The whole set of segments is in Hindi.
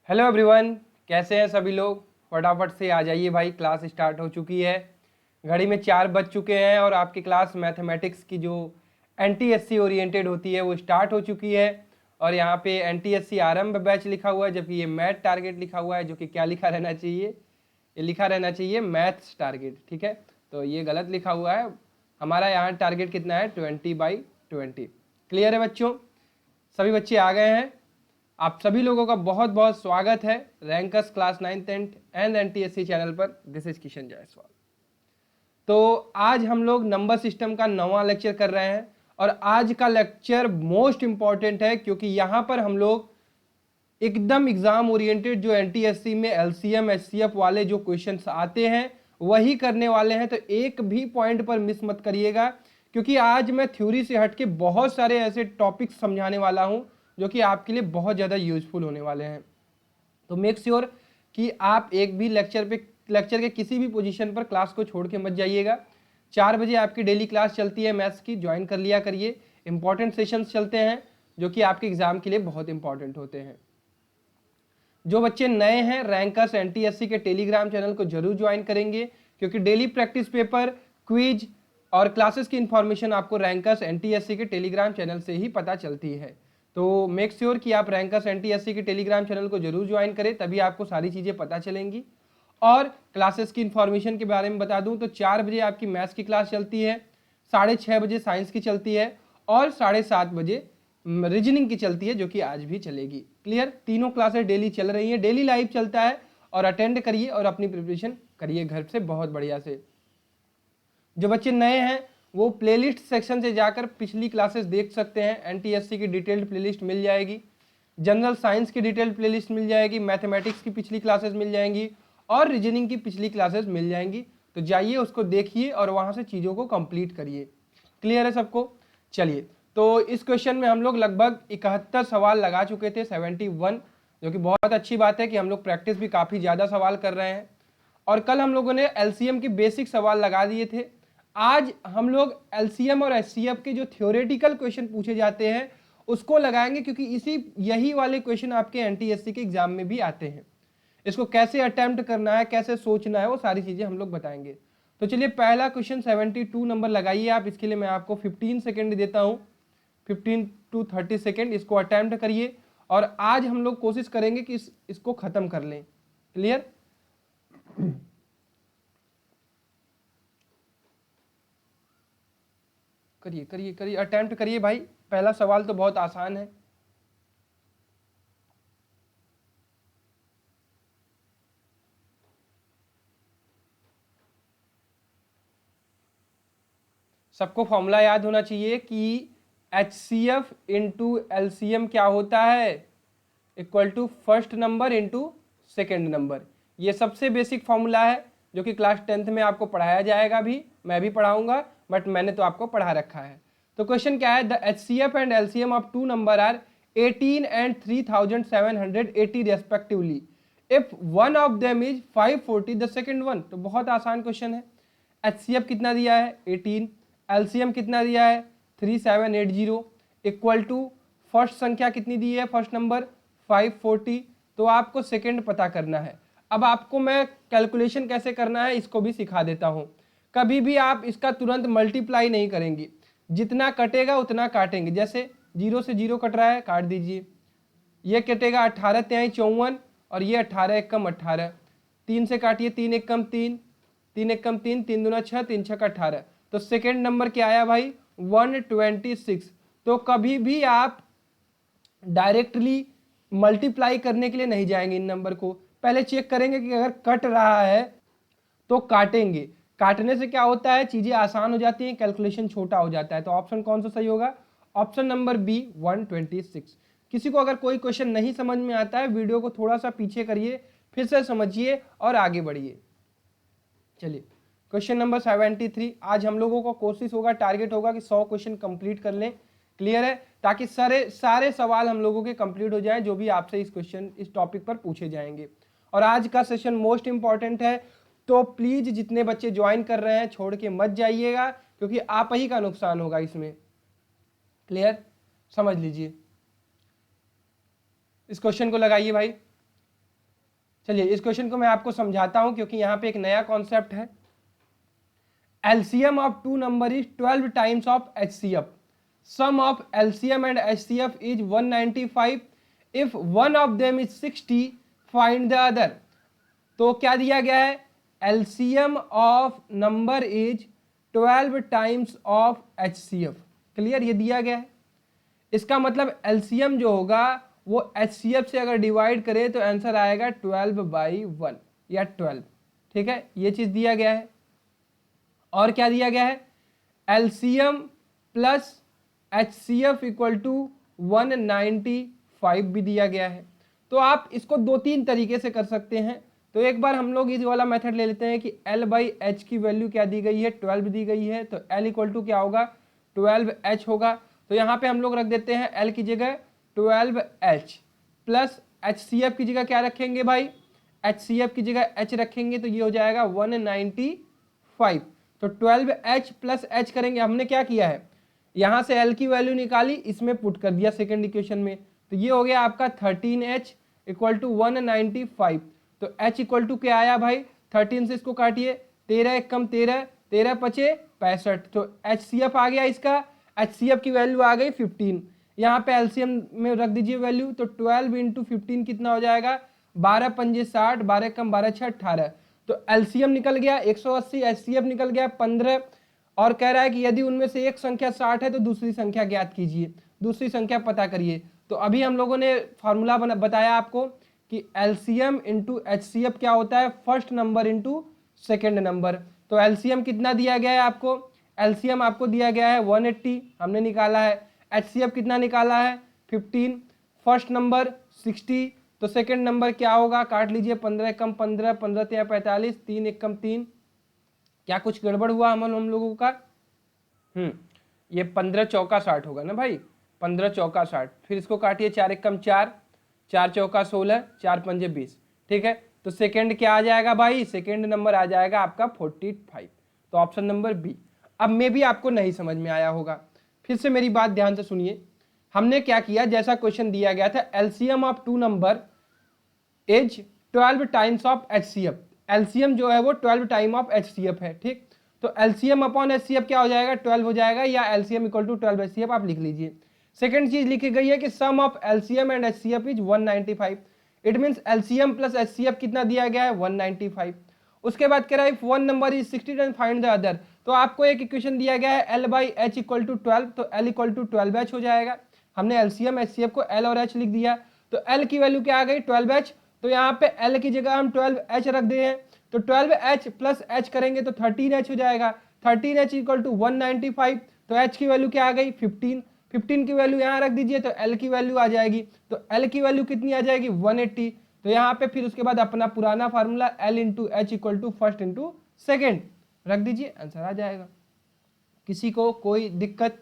हेलो एवरीवन, कैसे हैं सभी लोग। फटाफट से आ जाइए भाई, क्लास स्टार्ट हो चुकी है। घड़ी में 4 बज चुके हैं और आपकी क्लास मैथमेटिक्स की जो एनटीएससी ओरिएंटेड होती है वो स्टार्ट हो चुकी है। और यहाँ पे एनटीएससी आरंभ बैच लिखा हुआ है, जबकि ये मैथ टारगेट लिखा हुआ है, जो कि क्या लिखा रहना चाहिए, ये लिखा रहना चाहिए मैथ्स टारगेट। ठीक है, तो ये गलत लिखा हुआ है। हमारा यहाँ टारगेट कितना है, 20/20। क्लियर है बच्चों, सभी बच्चे आ गए हैं। आप सभी लोगों का बहुत बहुत स्वागत है rankers class 9th and NTSC channel पर। This is Kishan Jaiswal. तो आज हम लोग नंबर सिस्टम का 9वां लेक्चर कर रहे हैं और आज का लेक्चर मोस्ट इंपॉर्टेंट है, क्योंकि यहाँ पर हम लोग एकदम एग्जाम ओरिएंटेड जो एनटीएससी में एलसीएम एचसीएफ वाले जो क्वेश्चंस आते हैं वही करने वाले हैं। तो एक भी पॉइंट पर मिस मत करिएगा, क्योंकि आज मैं थ्योरी से हटके बहुत सारे ऐसे टॉपिक्स समझाने वाला हूं जो कि आपके लिए बहुत ज़्यादा यूजफुल होने वाले हैं। तो मेक श्योर कि आप एक भी लेक्चर के किसी भी पोजीशन पर क्लास को छोड़ के मत जाइएगा। 4 बजे आपकी डेली क्लास चलती है मैथ्स की, ज्वाइन कर लिया करिए। इंपॉर्टेंट सेशंस चलते हैं जो कि आपके एग्जाम के लिए बहुत इंपॉर्टेंट होते हैं। जो बच्चे नए हैं रैंकर्स एनटीएससी के टेलीग्राम चैनल को जरूर ज्वाइन करेंगे, क्योंकि डेली प्रैक्टिस पेपर, क्विज और क्लासेस की इंफॉर्मेशन आपको रैंकर्स एनटीएससी के टेलीग्राम चैनल से ही पता चलती है। तो मेक श्योर कि आप रैंकर्स एनटीएससी के टेलीग्राम चैनल को जरूर ज्वाइन करें, तभी आपको सारी चीज़ें पता चलेंगी। और क्लासेस की इंफॉर्मेशन के बारे में बता दूं तो 4 बजे आपकी मैथ्स की क्लास चलती है, 6:30 बजे साइंस की चलती है और 7:30 बजे रीजनिंग की चलती है, जो कि आज भी चलेगी। क्लियर, तीनों क्लासेस डेली चल रही हैं, डेली लाइव चलता है। और अटेंड करिए और अपनी प्रिपरेशन करिए घर से बहुत बढ़िया से। जो बच्चे नए हैं वो प्लेलिस्ट सेक्शन से जाकर पिछली क्लासेस देख सकते हैं। एनटीएससी की डिटेल्ड प्लेलिस्ट मिल जाएगी, जनरल साइंस की डिटेल्ड प्लेलिस्ट मिल जाएगी, मैथमेटिक्स की पिछली क्लासेस मिल जाएंगी और रीजनिंग की पिछली क्लासेस मिल जाएंगी। तो जाइए उसको देखिए और वहां से चीज़ों को कंप्लीट करिए। क्लियर है सबको। चलिए, तो इस क्वेश्चन में हम लोग लगभग 71 सवाल लगा चुके थे, 71, जो कि बहुत अच्छी बात है कि हम लोग प्रैक्टिस भी काफ़ी ज़्यादा सवाल कर रहे हैं। और कल हम लोगों ने एलसीएम के बेसिक सवाल लगा दिए थे। आज हम लोग एलसीएम और एचसीएफ के जो थ्योरेटिकल क्वेश्चन पूछे जाते हैं उसको लगाएंगे, क्योंकि यही वाले क्वेश्चन आपके एनटीएससी के एग्जाम में भी आते हैं। इसको कैसे अटेम्प्ट करना है, कैसे सोचना है, वो सारी चीज़ें हम लोग बताएंगे। तो चलिए, पहला क्वेश्चन 72 नंबर लगाइए आप। इसके लिए मैं आपको 15 सेकेंड देता हूँ, 15 to 30 सेकेंड। इसको अटेम्प्ट करिए और आज हम लोग कोशिश करेंगे कि इसको खत्म कर लें। क्लियर, करिए करिए करिए, अटेम्प्ट करिए भाई। पहला सवाल तो बहुत आसान है। सबको फॉर्मूला याद होना चाहिए कि HCF इंटू एलसीएम क्या होता है, equal to first number into second number. ये सबसे बेसिक फॉर्मूला है जो कि क्लास 10th में आपको पढ़ाया जाएगा, भी मैं भी पढ़ाऊंगा, बट मैंने तो आपको पढ़ा रखा है। तो क्वेश्चन क्या है, the HCF and LCM of two number are 18 and 3780 respectively if one of them is 540 the second one. तो बहुत आसान क्वेश्चन है। HCF कितना दिया है 18, एलसीएम कितना दिया है 3780, इक्वल टू फर्स्ट संख्या कितनी दी है, फर्स्ट नंबर 540। तो आपको सेकंड पता करना है। अब आपको मैं कैलकुलेशन कैसे करना है इसको भी सिखा देता हूं। कभी भी आप इसका तुरंत मल्टीप्लाई नहीं करेंगे, जितना कटेगा उतना काटेंगे। जैसे 0 से 0 कट रहा है, काट दीजिए। ये कटेगा 18 तिहाई 54 और ये 18 एकम 18। 3 से काटिए, 3 एकम 3, 3 एकम 3, 3 दूना 6, 3 छक्का 18। तो सेकेंड नंबर क्या आया भाई, 126। तो कभी भी आप डायरेक्टली मल्टीप्लाई करने के लिए नहीं जाएंगे, इन नंबर को पहले चेक करेंगे कि अगर कट रहा है तो काटेंगे। काटने से क्या होता है, चीजें आसान हो जाती हैं, कैलकुलेशन छोटा हो जाता है। तो ऑप्शन कौन सा सही होगा, ऑप्शन नंबर बी 126। किसी को अगर कोई क्वेश्चन नहीं समझ में आता है, वीडियो को थोड़ा सा पीछे करिए, फिर से समझिए और आगे बढ़िए। चलिए, क्वेश्चन नंबर 73। आज हम लोगों को कोशिश होगा, टारगेट होगा कि 100 क्वेश्चन कंप्लीट कर लें। क्लियर है, ताकि सारे सवाल हम लोगों के कंप्लीट हो जाएं जो भी आपसे इस टॉपिक पर पूछे जाएंगे। और आज का सेशन मोस्ट इंपॉर्टेंट है, तो प्लीज जितने बच्चे ज्वाइन कर रहे हैं छोड़ के मत जाइएगा, क्योंकि आप ही का नुकसान होगा इसमें। क्लियर, समझ लीजिए। इस क्वेश्चन को लगाइए भाई। चलिए इस क्वेश्चन को मैं आपको समझाता हूं क्योंकि यहाँ पे एक नया कॉन्सेप्ट है। LCM of two number is 12 times of HCF. Sum of LCM and HCF is 195. If one of them is 60, find the other. तो क्या दिया गया है, LCM of number is 12 times of HCF. Clear, ये दिया गया है। इसका मतलब LCM जो होगा वो HCF से अगर डिवाइड करे तो आंसर आएगा 12/1 या 12। ठीक है, ये चीज दिया गया है। और क्या दिया गया है, LCM plus HCF equal to 195 भी दिया गया है। तो आप इसको 2-3 तरीके से कर सकते हैं। तो एक बार हम लोग इस वाला मेथड ले लेते हैं कि L/H की वैल्यू क्या दी गई है, 12 दी गई है, तो L इक्वल टू क्या होगा, 12H होगा। तो यहाँ पे हम लोग रख देते हैं L की जगह 12H प्लस HCF की जगह क्या रखेंगे भाई, HCF की जगह H रखेंगे, तो ये हो जाएगा 195। तो 12H प्लस H करेंगे, हमने क्या किया है, यहाँ से L की वैल्यू निकाली, इसमें पुट कर दिया सेकेंड इक्वेशन में, तो ये हो गया आपका 13H इक्वल टू 195। तो H इक्वल टू क्या आया भाई, 13 से इसको काटिए, 13 एक कम 13, 13 पचे 65, तो HCF आ गया इसका, HCF की वैल्यू आ गई 15। यहाँ पे LCM में रख दीजिए वैल्यू, तो 12 इंटू 15 कितना हो जाएगा, 12 पंजे 60, 12 कम 12 6 18। तो LCM निकल गया 180, HCF निकल गया 15। और कह रहा है कि यदि उनमें से एक संख्या 60 है तो दूसरी संख्या ज्ञात कीजिए, दूसरी संख्या पता करिए। तो अभी हम लोगों ने फॉर्मूला बताया आपको कि LCM इंटू HCF क्या होता है, first number into second number. तो LCM कितना दिया गया है आपको, LCM आपको दिया गया है 180, हमने निकाला है। HCF कितना निकाला है 15, फर्स्ट नंबर 60, तो सेकंड नंबर क्या होगा, काट लीजिए, 15 कम 15, 15 या 45, 3 एक कम 3। क्या कुछ गड़बड़ हुआ हम लोगों का, ये 15 चौका 60 होगा ना भाई, 15 चौका 60, फिर इसको काटिए, 4 एक कम 4, 4 चौका 16, 4 पंजे 20। ठीक है, तो सेकंड क्या आ जाएगा भाई, सेकंड नंबर आ जाएगा आपका 45। तो ऑप्शन नंबर बी। अब मे भी आपको नहीं समझ में आया होगा, फिर से मेरी बात ध्यान से सुनिए। हमने क्या किया, जैसा क्वेश्चन दिया गया था, LCM of two number is 12 times of HCF। LCM जो है वो 12 टाइम ऑफ HCF है। ठीक, तो LCM अपॉन HCF क्या हो जाएगा, 12 हो जाएगा, या LCM इक्वल टू 12 HCF आप लिख लीजिए। सेकंड चीज लिखी गई है कि sum of LCM and HCF is 195। It means LCM plus HCF कितना दिया गया है, 195। उसके बाद कह रहा है if one number is 60 and find the other. तो आपको एक इक्वेशन दिया गया है L/H इक्वल टू 12, तो L इक्वल टू 12H हो जाएगा। हमने LCM HCF को L और H लिख दिया, तो L की वैल्यू क्या आ गई 12H, तो यहाँ पे L की जगह हम 12H रख दे हैं, तो 12H प्लस H करेंगे तो 13H हो जाएगा। 13H इक्वल टू 195, तो H की वैल्यू क्या आ गई 15, 15 की वैल्यू यहाँ रख दीजिए, तो L की वैल्यू आ जाएगी, तो L की वैल्यू कितनी आ जाएगी 180। तो यहाँ पे फिर उसके बाद अपना पुराना formula L into H equal to first into second रख दीजिए, आंसर आ जाएगा। किसी को कोई दिक्कत,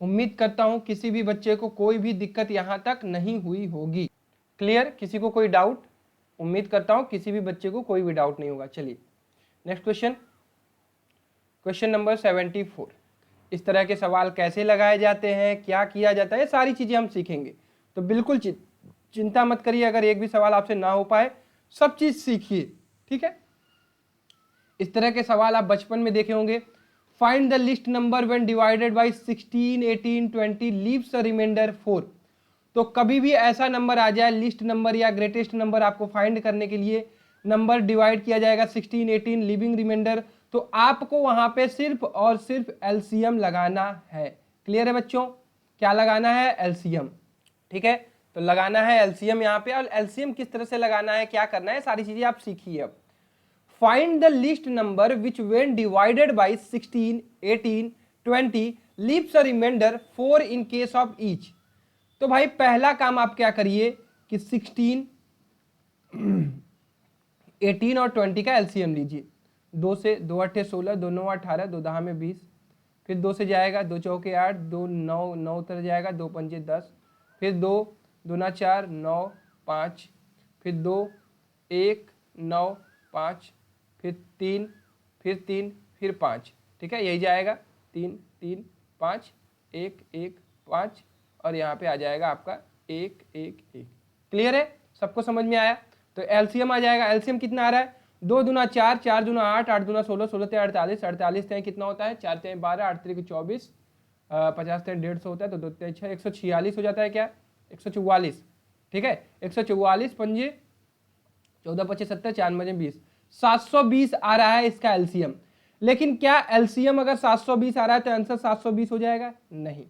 उम्मीद करता हूं किसी भी बच्चे को कोई भी दिक्कत यहां तक नहीं हुई होगी। क्लियर, किसी को कोई डाउट, उम्मीद करता हूं किसी भी बच्चे को कोई भी डाउट नहीं होगा। चलिए नेक्स्ट क्वेश्चन, क्वेश्चन नंबर 74। इस तरह के सवाल कैसे लगाए जाते हैं, क्या किया जाता है, ये सारी चीजें हम सीखेंगे। तो बिल्कुल चिंता मत करिए, अगर एक भी सवाल आपसे ना हो पाए, सब चीज सीखिए। ठीक है, इस तरह के सवाल आप बचपन में देखे होंगे। Find the least number when divided by 16, 18, 20 leaves a remainder 4। तो कभी भी ऐसा नंबर आ जाए, लिस्ट नंबर या ग्रेटेस्ट नंबर आपको फाइंड करने के लिए नंबर डिवाइड किया जाएगा 16, 18 लिविंग रिमाइंडर, तो आपको वहां पे सिर्फ और सिर्फ LCM लगाना है। क्लियर है बच्चों, क्या लगाना है, LCM। ठीक है, तो लगाना है LCM यहाँ पे, और LCM किस तरह से लगाना है, क्या करना है, सारी चीजें आप सीखिए। अब find the least number which when divided by 16, 18, 20 leaves a remainder 4 in case of each। तो भाई पहला काम आप क्या करिए कि 16, 18 और 20 का LCM लीजिए। 2 से 2 8 16, 2 9 18, 2 10 में 20, फिर 2 से जाएगा, 2 चौके 8, 2 9 9 उतर जाएगा, 2 पंजे 10, फिर 2 2 4 9 5, फिर 2 1 9 5, फिर 3, फिर 3, फिर 5। ठीक है, यही जाएगा 3 3 5 1 1 5, और यहाँ पे आ जाएगा आपका 1 1 1। क्लियर है, सबको समझ में आया। तो एलसीएम आ जाएगा। एलसीएम कितना आ रहा है, 2 दूना 4, 4 दूना 8, 8 दूना 16, 16 ते 48, 48 ते कितना होता है, 4 ते 12, 8 ते 24, 50 ते 150 होता है, तो 2 ते 6, 146 हो जाता है क्या, 144, ठीक है, 144 पंजे 14 25 70, 4 बजे 20, 720 आ रहा है इसका एलसीएम। लेकिन क्या एलसीएम अगर 720 आ रहा है तो आंसर 720 हो जाएगा, नहीं।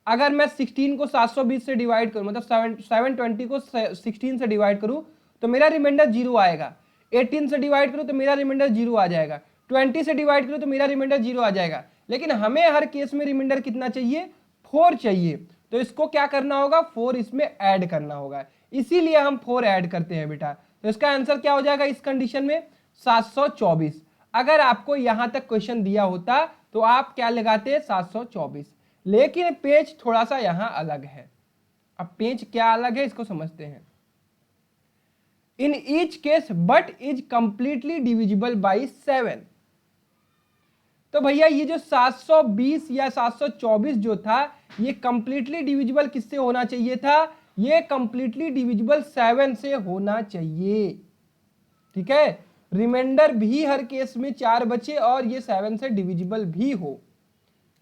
अगर मैं 16 को 720 से डिवाइड करूं, मतलब 720 को 16 से डिवाइड करूं तो मेरा रिमाइंडर 0 आएगा। 18 से डिवाइड करूं तो मेरा रिमाइंडर 0 आ जाएगा। 20 से डिवाइड करूं तो मेरा रिमाइंडर 0 आ जाएगा। लेकिन हमें हर केस में रिमाइंडर कितना चाहिए, 4 चाहिए। तो इसको क्या करना होगा, 4 इसमें ऐड करना होगा, इसीलिए हम 4 ऐड करते हैं बेटा। तो इसका आंसर क्या हो जाएगा इस कंडीशन में, 724। अगर आपको यहां तक क्वेश्चन दिया होता तो आप क्या लगाते, 724। लेकिन पेज थोड़ा सा यहां अलग है। अब पेज क्या अलग है इसको समझते हैं। In each case but is completely divisible by 7। तो भैया ये जो 720 या 724 जो था, ये कंप्लीटली डिविजिबल किससे होना चाहिए था, ये कंप्लीटली डिविजिबल 7 से होना चाहिए, ठीक है। रिमाइंडर भी हर केस में 4 बचे और ये 7 से डिविजिबल भी हो,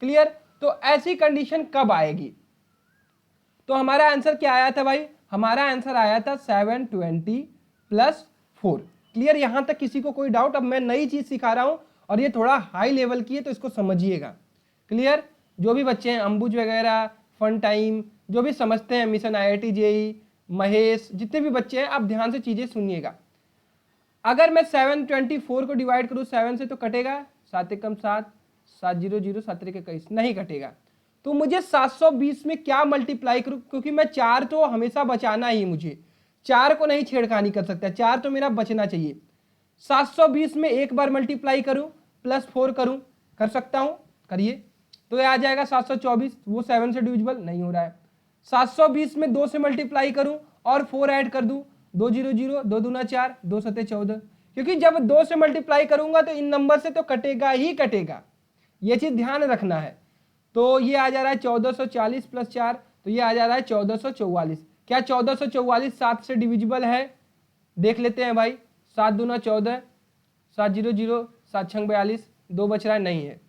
क्लियर। तो ऐसी कंडीशन कब आएगी, तो हमारा आंसर क्या आया था भाई, हमारा आंसर आया था 720 + 4। क्लियर, यहां तक किसी को कोई डाउट। अब मैं नई चीज सिखा रहा हूं और ये थोड़ा हाई लेवल की है तो इसको समझिएगा, क्लियर। जो भी बच्चे हैं अंबुज वगैरह, फन टाइम, जो भी समझते हैं, मिशन IIT JEE, महेश, जितने भी बच्चे हैं, आप ध्यान से चीजें सुनिएगा। अगर मैं 724 को डिवाइड करूं 7 से तो कटेगा, 7 एकम 7, 7 0 0, 7 3 21, नहीं कटेगा। तो मुझे 720 में क्या मल्टीप्लाई करूं, क्योंकि मैं 4 तो हमेशा बचाना ही, मुझे 4 को नहीं छेड़खानी कर सकता, 4 तो मेरा बचना चाहिए। 720 में एक बार मल्टीप्लाई करूं +4 करूं, कर सकता हूं, करिए। तो ये आ जाएगा 724, वो 7 से डिविजिबल नहीं हो रहा है। 720 में 2 से मल्टीप्लाई करूं और 4 ऐड कर दूं, 2 0 0, 2 दूना 4, 2 7 14, क्योंकि जब 2 से मल्टीप्लाई करूंगा तो इन नंबर से तो कटेगा ही कटेगा, ये चीज ध्यान रखना है। तो ये आ जा रहा है 1440 + 4, तो ये आ जा रहा है 1444। क्या 1444 7 से डिविजिबल है, देख लेते हैं भाई। 7 दूना 14, 7 0 0, 7 6 42, 2 बच रहा है, नहीं है।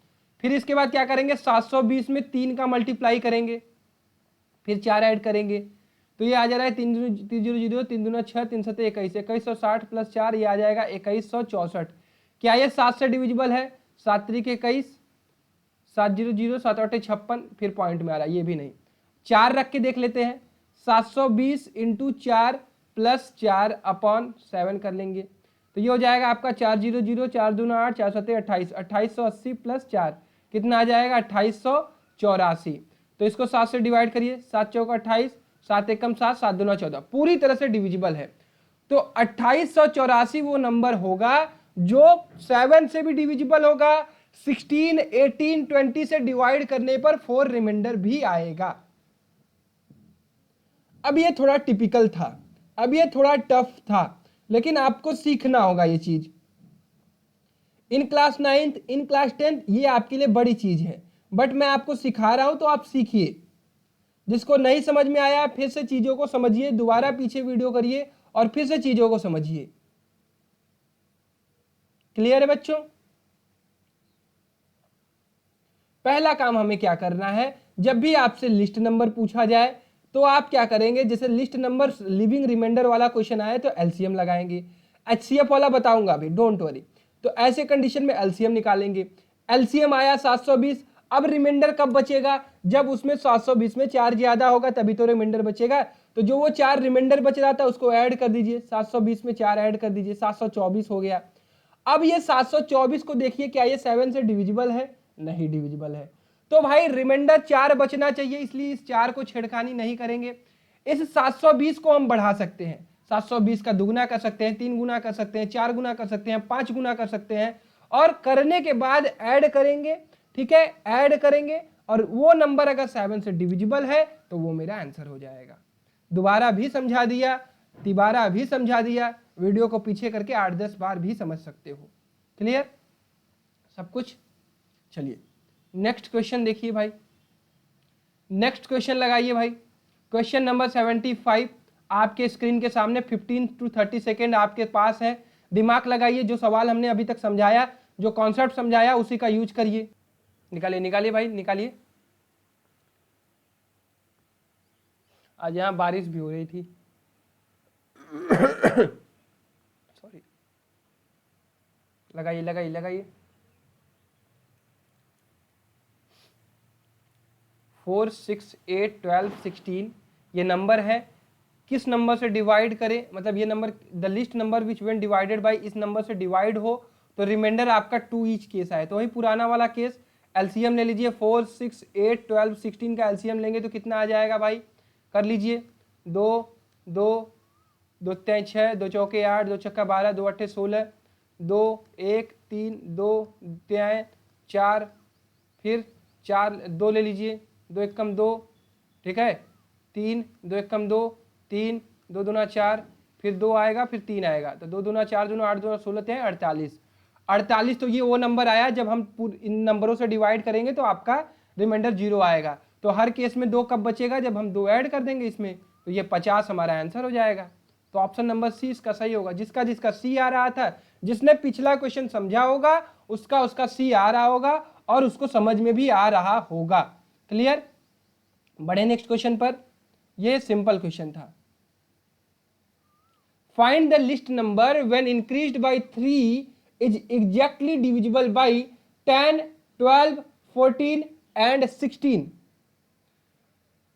फिर इसके बाद क्या करेंगे, 720 में 3 का मल्टीप्लाई करेंगे, फिर 4 ऐड करेंगे, तो ये आ जा रहा है 3 0 0, 3 दूना 6, 3 7 21, 2160 + 4, ये आ जाएगा 2164। क्या ये 7 से डिविजिबल है, 7 3 21, 7 0 0, 7 8 56, फिर पॉइंट में आ रहा है, ये भी नहीं। 4 रख के देख लेते हैं, 720 × 4 + 4/7 कर लेंगे, तो ये हो जाएगा आपका 4 0 0, 4 दूना 8, 4 7 28, 2880 + 4 कितना आ जाएगा, 2884। तो इसको 7 से डिवाइड करिए, 7 चौका 28, 7 एकम 7, 7 दूना 14, पूरी तरह से डिविजिबल है। तो 2884 वो नंबर होगा जो 7 से भी डिविजिबल होगा, 16, 18, 20 से डिवाइड करने पर 4 रिमाइंडर भी आएगा। अब ये थोड़ा टिपिकल था, अब ये थोड़ा टफ था, लेकिन आपको सीखना होगा ये चीज। In class 9th, in class 10th ये आपके लिए बड़ी चीज है, बट मैं आपको सिखा रहा हूं तो आप सीखिए। जिसको नहीं समझ में आया फिर से चीजों को समझिए, दोबारा पीछे वीडियो करिए और फिर से चीजों को समझिए। क्लियर है बच्चों। पहला काम हमें क्या करना है, जब भी आपसे लिस्ट नंबर पूछा जाए तो आप क्या करेंगे, जैसे लिस्ट नंबर लिविंग रिमाइंडर वाला क्वेश्चन आए तो एलसीएम लगाएंगे। HCF वाला बताऊंगा अभी, डोंट वरी। तो ऐसे कंडीशन में एलसीएम निकालेंगे। एलसीएम आया 720, अब रिमाइंडर कब बचेगा, जब उसमें 720 में 4 ज्यादा होगा तभी तो रिमाइंडर बचेगा। तो जो वो 4 रिमाइंडर बच रहा था उसको ऐड कर दीजिए, 720 में 4 ऐड कर दीजिए, 724 हो गया। अब ये 724 को देखिए, क्या ये 7 से डिविजिबल है, नहीं डिविजिबल है। तो भाई रिमाइंडर 4 बचना चाहिए, इसलिए इस 4 को छेड़खानी नहीं करेंगे। इस 720 को हम बढ़ा सकते हैं, 720 का दुगुना कर सकते हैं, 3 गुना कर सकते हैं, 4 गुना कर सकते हैं, 5 गुना कर सकते हैं, और करने के बाद ऐड करेंगे, ठीक है, ऐड करेंगे, और वो नंबर अगर 7 से डिविजिबल है तो वो मेरा आंसर हो जाएगा। दोबारा भी समझा दिया, तिबारा भी समझा दिया, वीडियो को पीछे करके 8-10 बार भी समझ सकते हो। क्लियर सब कुछ। चलिए नेक्स्ट क्वेश्चन देखिए भाई, नेक्स्ट क्वेश्चन लगाइए भाई। क्वेश्चन नंबर 75, आपके स्क्रीन के सामने 15 to 30 सेकेंड आपके पास है, दिमाग लगाइए, जो सवाल हमने अभी तक समझाया, जो कॉन्सेप्ट समझाया उसी का यूज करिए। निकालिए निकालिए भाई निकालिए। आज यहाँ बारिश भी हो रही थी सॉरी। लगाइए लगाइए लगाइए। 4, 6, 8, 12, 16 ये नंबर है। किस नंबर से डिवाइड करें, मतलब ये number the least number which when divided bye इस नंबर से डिवाइड हो तो रिमाइंडर आपका 2 ईच केस आए। तो वही पुराना वाला केस, एलसीएम ले लीजिए। 4, 6, 8, 12, 16 का एलसीएम लेंगे तो कितना आ जाएगा भाई, कर लीजिए। 2 2 2 3 6, 2 चौके 8, 2 छक्का 12, 2 अट्ठे 16, 2 1 3, 2 3 4, फिर 4 2 ले लीजिए, 2 1 कम 2, ठीक है, 3 2 1 कम 2, 3 2 दूना 4, फिर 2 आएगा, फिर 3 आएगा, तो 2 दूना 4 दूना 8 दूना 16 3 48। 48 तो ये वो नंबर आया जब हम इन नंबरों से डिवाइड करेंगे तो आपका रिमाइंडर 0 आएगा। तो हर केस में 2 कब बचेगा, जब हम 2 ऐड कर देंगे इसमें, तो ये 50 हमारा आंसर हो जाएगा। तो ऑप्शन नंबर सी इसका सही होगा। जिसका जिसका सी आ रहा था, जिसने पिछला क्वेश्चन समझा होगा उसका उसका सी आ रहा होगा और उसको समझ में भी आ रहा होगा। क्लियर। बढ़े नेक्स्ट क्वेश्चन पर। ये सिंपल क्वेश्चन था। Find the least number when increased by 3 is exactly divisible by 10, 12, 14 and 16।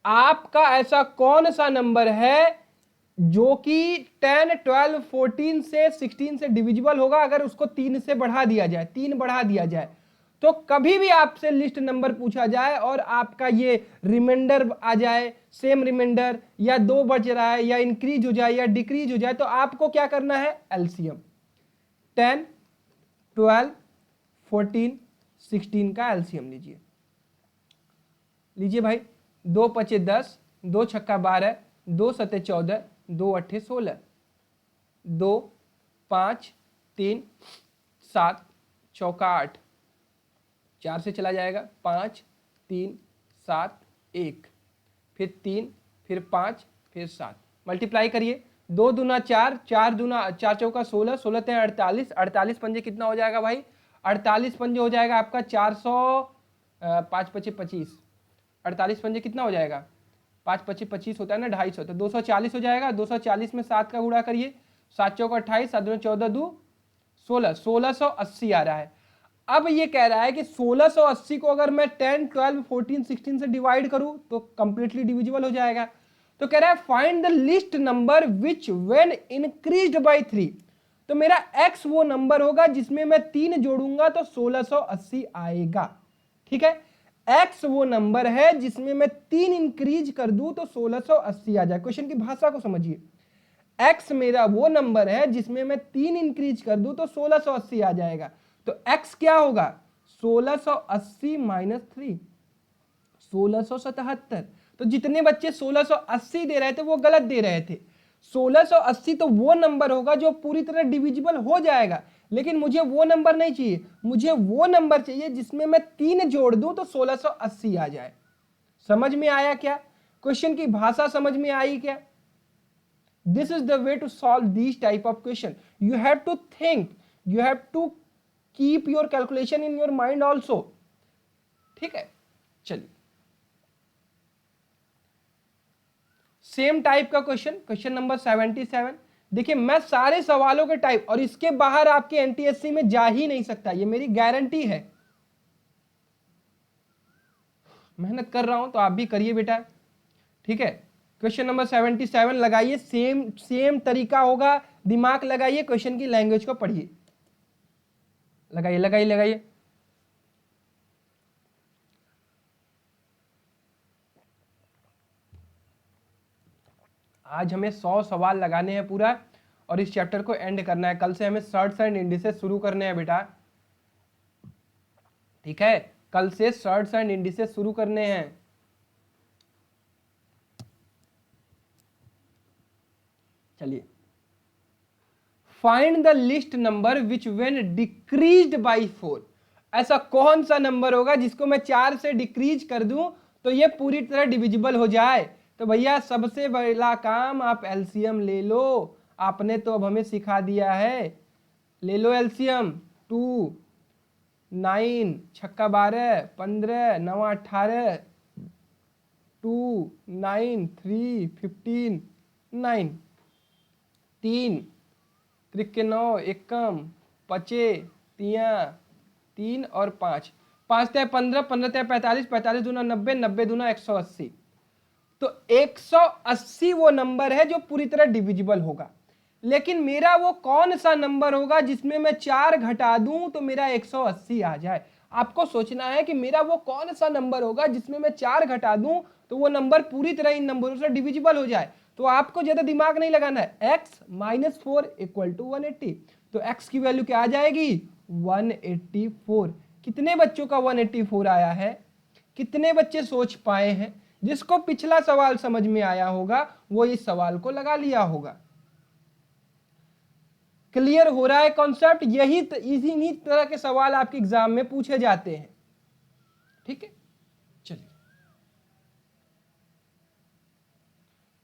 आपका ऐसा कौन सा नंबर है जो कि 10, 12, 14 से 16 से डिविजिबल होगा अगर उसको 3 से बढ़ा दिया जाए, 3 बढ़ा दिया जाए। तो कभी भी आपसे लिस्ट नंबर पूछा जाए और आपका ये रिमाइंडर आ जाए, सेम रिमाइंडर, या 2 बच रहा है, या इंक्रीज हो जाए या डिक्रीज हो जाए, तो आपको क्या करना है, एलसीएम 10, 12, 14, 16 का एलसीएम लीजिए। लीजिए भाई, 2 पचे 10, 2 छक्का 12, 2 सते 14, 2 अट्ठे 16, 2 5 3 7 चौका 8, 4 से चला जाएगा, 5 3 7 1, फिर 3, फिर 5, फिर 7, मल्टीप्लाई करिए। 2 दूना 4, 4 दूना 4 चौका 16, 16 3 48, 48 पंजे कितना हो जाएगा भाई, 48 पंजे हो जाएगा आपका 400, 5 पचे 25, 48 पंजे कितना हो जाएगा, 5 पचे 25 होता है ना, 250, तो 240 हो जाएगा। 240 में 7 का गुणा करिए, 7 चौका 28, 7 दूना 14, 2 16, 1680 आ रहा है। अब ये कह रहा है कि 1680 को अगर मैं 10, 12, 14, 16 से डिवाइड करूं तो कंप्लीटली डिविजिबल हो जाएगा। तो कह रहा है find the least number which when increased by 3। तो मेरा x वो नंबर होगा जिसमें मैं 3 जोड़ूंगा तो 1680 आएगा। ठीक है, x वो नंबर है जिसमें मैं 3 इंक्रीज कर दूं तो 1680 आ जाए। क्वेश्चन की भाषा को समझिए, x मेरा वो नंबर है जिसमें मैं 3 इंक्रीज कर दूं तो 1680 आ जाएगा। तो x क्या होगा, 1680 माइनस 3, 1677। तो जितने बच्चे 1680 दे रहे थे वो गलत दे रहे थे। 1680 तो वो नंबर होगा जो पूरी तरह डिविजिबल हो जाएगा, लेकिन मुझे वो नंबर नहीं चाहिए, मुझे वो नंबर चाहिए जिसमें मैं 3 जोड़ दूं तो 1680 आ जाए। समझ में आया क्या, क्वेश्चन की भाषा समझ में आई क्या? This is the way to solve these type of question. You have to think, you have to keep your calculation in your mind also. ठीक है, चलिए सेम टाइप का क्वेश्चन, क्वेश्चन नंबर 77। देखिए मैं सारे सवालों के टाइप और इसके बाहर आपके एनटीएससी में जा ही नहीं सकता, ये मेरी गारंटी है। मेहनत कर रहा हूं तो आप भी करिए बेटा। ठीक है, क्वेश्चन नंबर 77 लगाइए, सेम तरीका होगा, दिमाग लगाइए, क्वेश्चन की लैंग्वेज को पढ़िए। लगाइए लगाइए लगाइए। आज हमें 100 सवाल लगाने हैं पूरा और इस चैप्टर को एंड करना है। कल से हमें सर्ट्स एंड इंडिसेस शुरू करने हैं बेटा। ठीक है, कल से सर्ट्स एंड इंडिसेस शुरू करने हैं। चलिए, find the least number which when decreased bye 4। ऐसा कौन सा नंबर होगा जिसको मैं 4 से डिक्रीज कर दूं तो ये पूरी तरह डिविजिबल हो जाए। तो भैया सबसे पहला काम आप एलसीएम ले लो, आपने तो अब हमें सिखा दिया है। ले लो एलसीएम, 2 9 छक्का 12 15 9 18, 2 9 3 15 9, 3 त्रिके 9 एकम पचे तिया 3 और 5, 5 त्या 15, 15 त्या 45, 45 दूना 90, 90 दूना 180। तो 180 वो नंबर है जो पूरी तरह डिविजिबल होगा, लेकिन मेरा वो कौन सा नंबर होगा जिसमें मैं 4 घटा दूं तो मेरा 180 आ जाए। आपको सोचना है कि मेरा वो कौन सा नंबर होगा जिसमें मैं 4 घटा दूं तो वो नंबर पूरी तरह इन नंबरों से डिविजिबल हो जाए। तो आपको ज्यादा दिमाग नहीं लगाना है। x - 4 = 180, तो x की वैल्यू क्या आ जाएगी 184। कितने बच्चों का 184 आया है? कितने बच्चे सोच पाए हैं? जिसको पिछला सवाल समझ में आया होगा वो इस सवाल को लगा लिया होगा। क्लियर हो रहा है कॉन्सेप्ट? इन्हीं तरह के सवाल आपके एग्जाम में पूछे जाते हैं। ठीक है, चलिए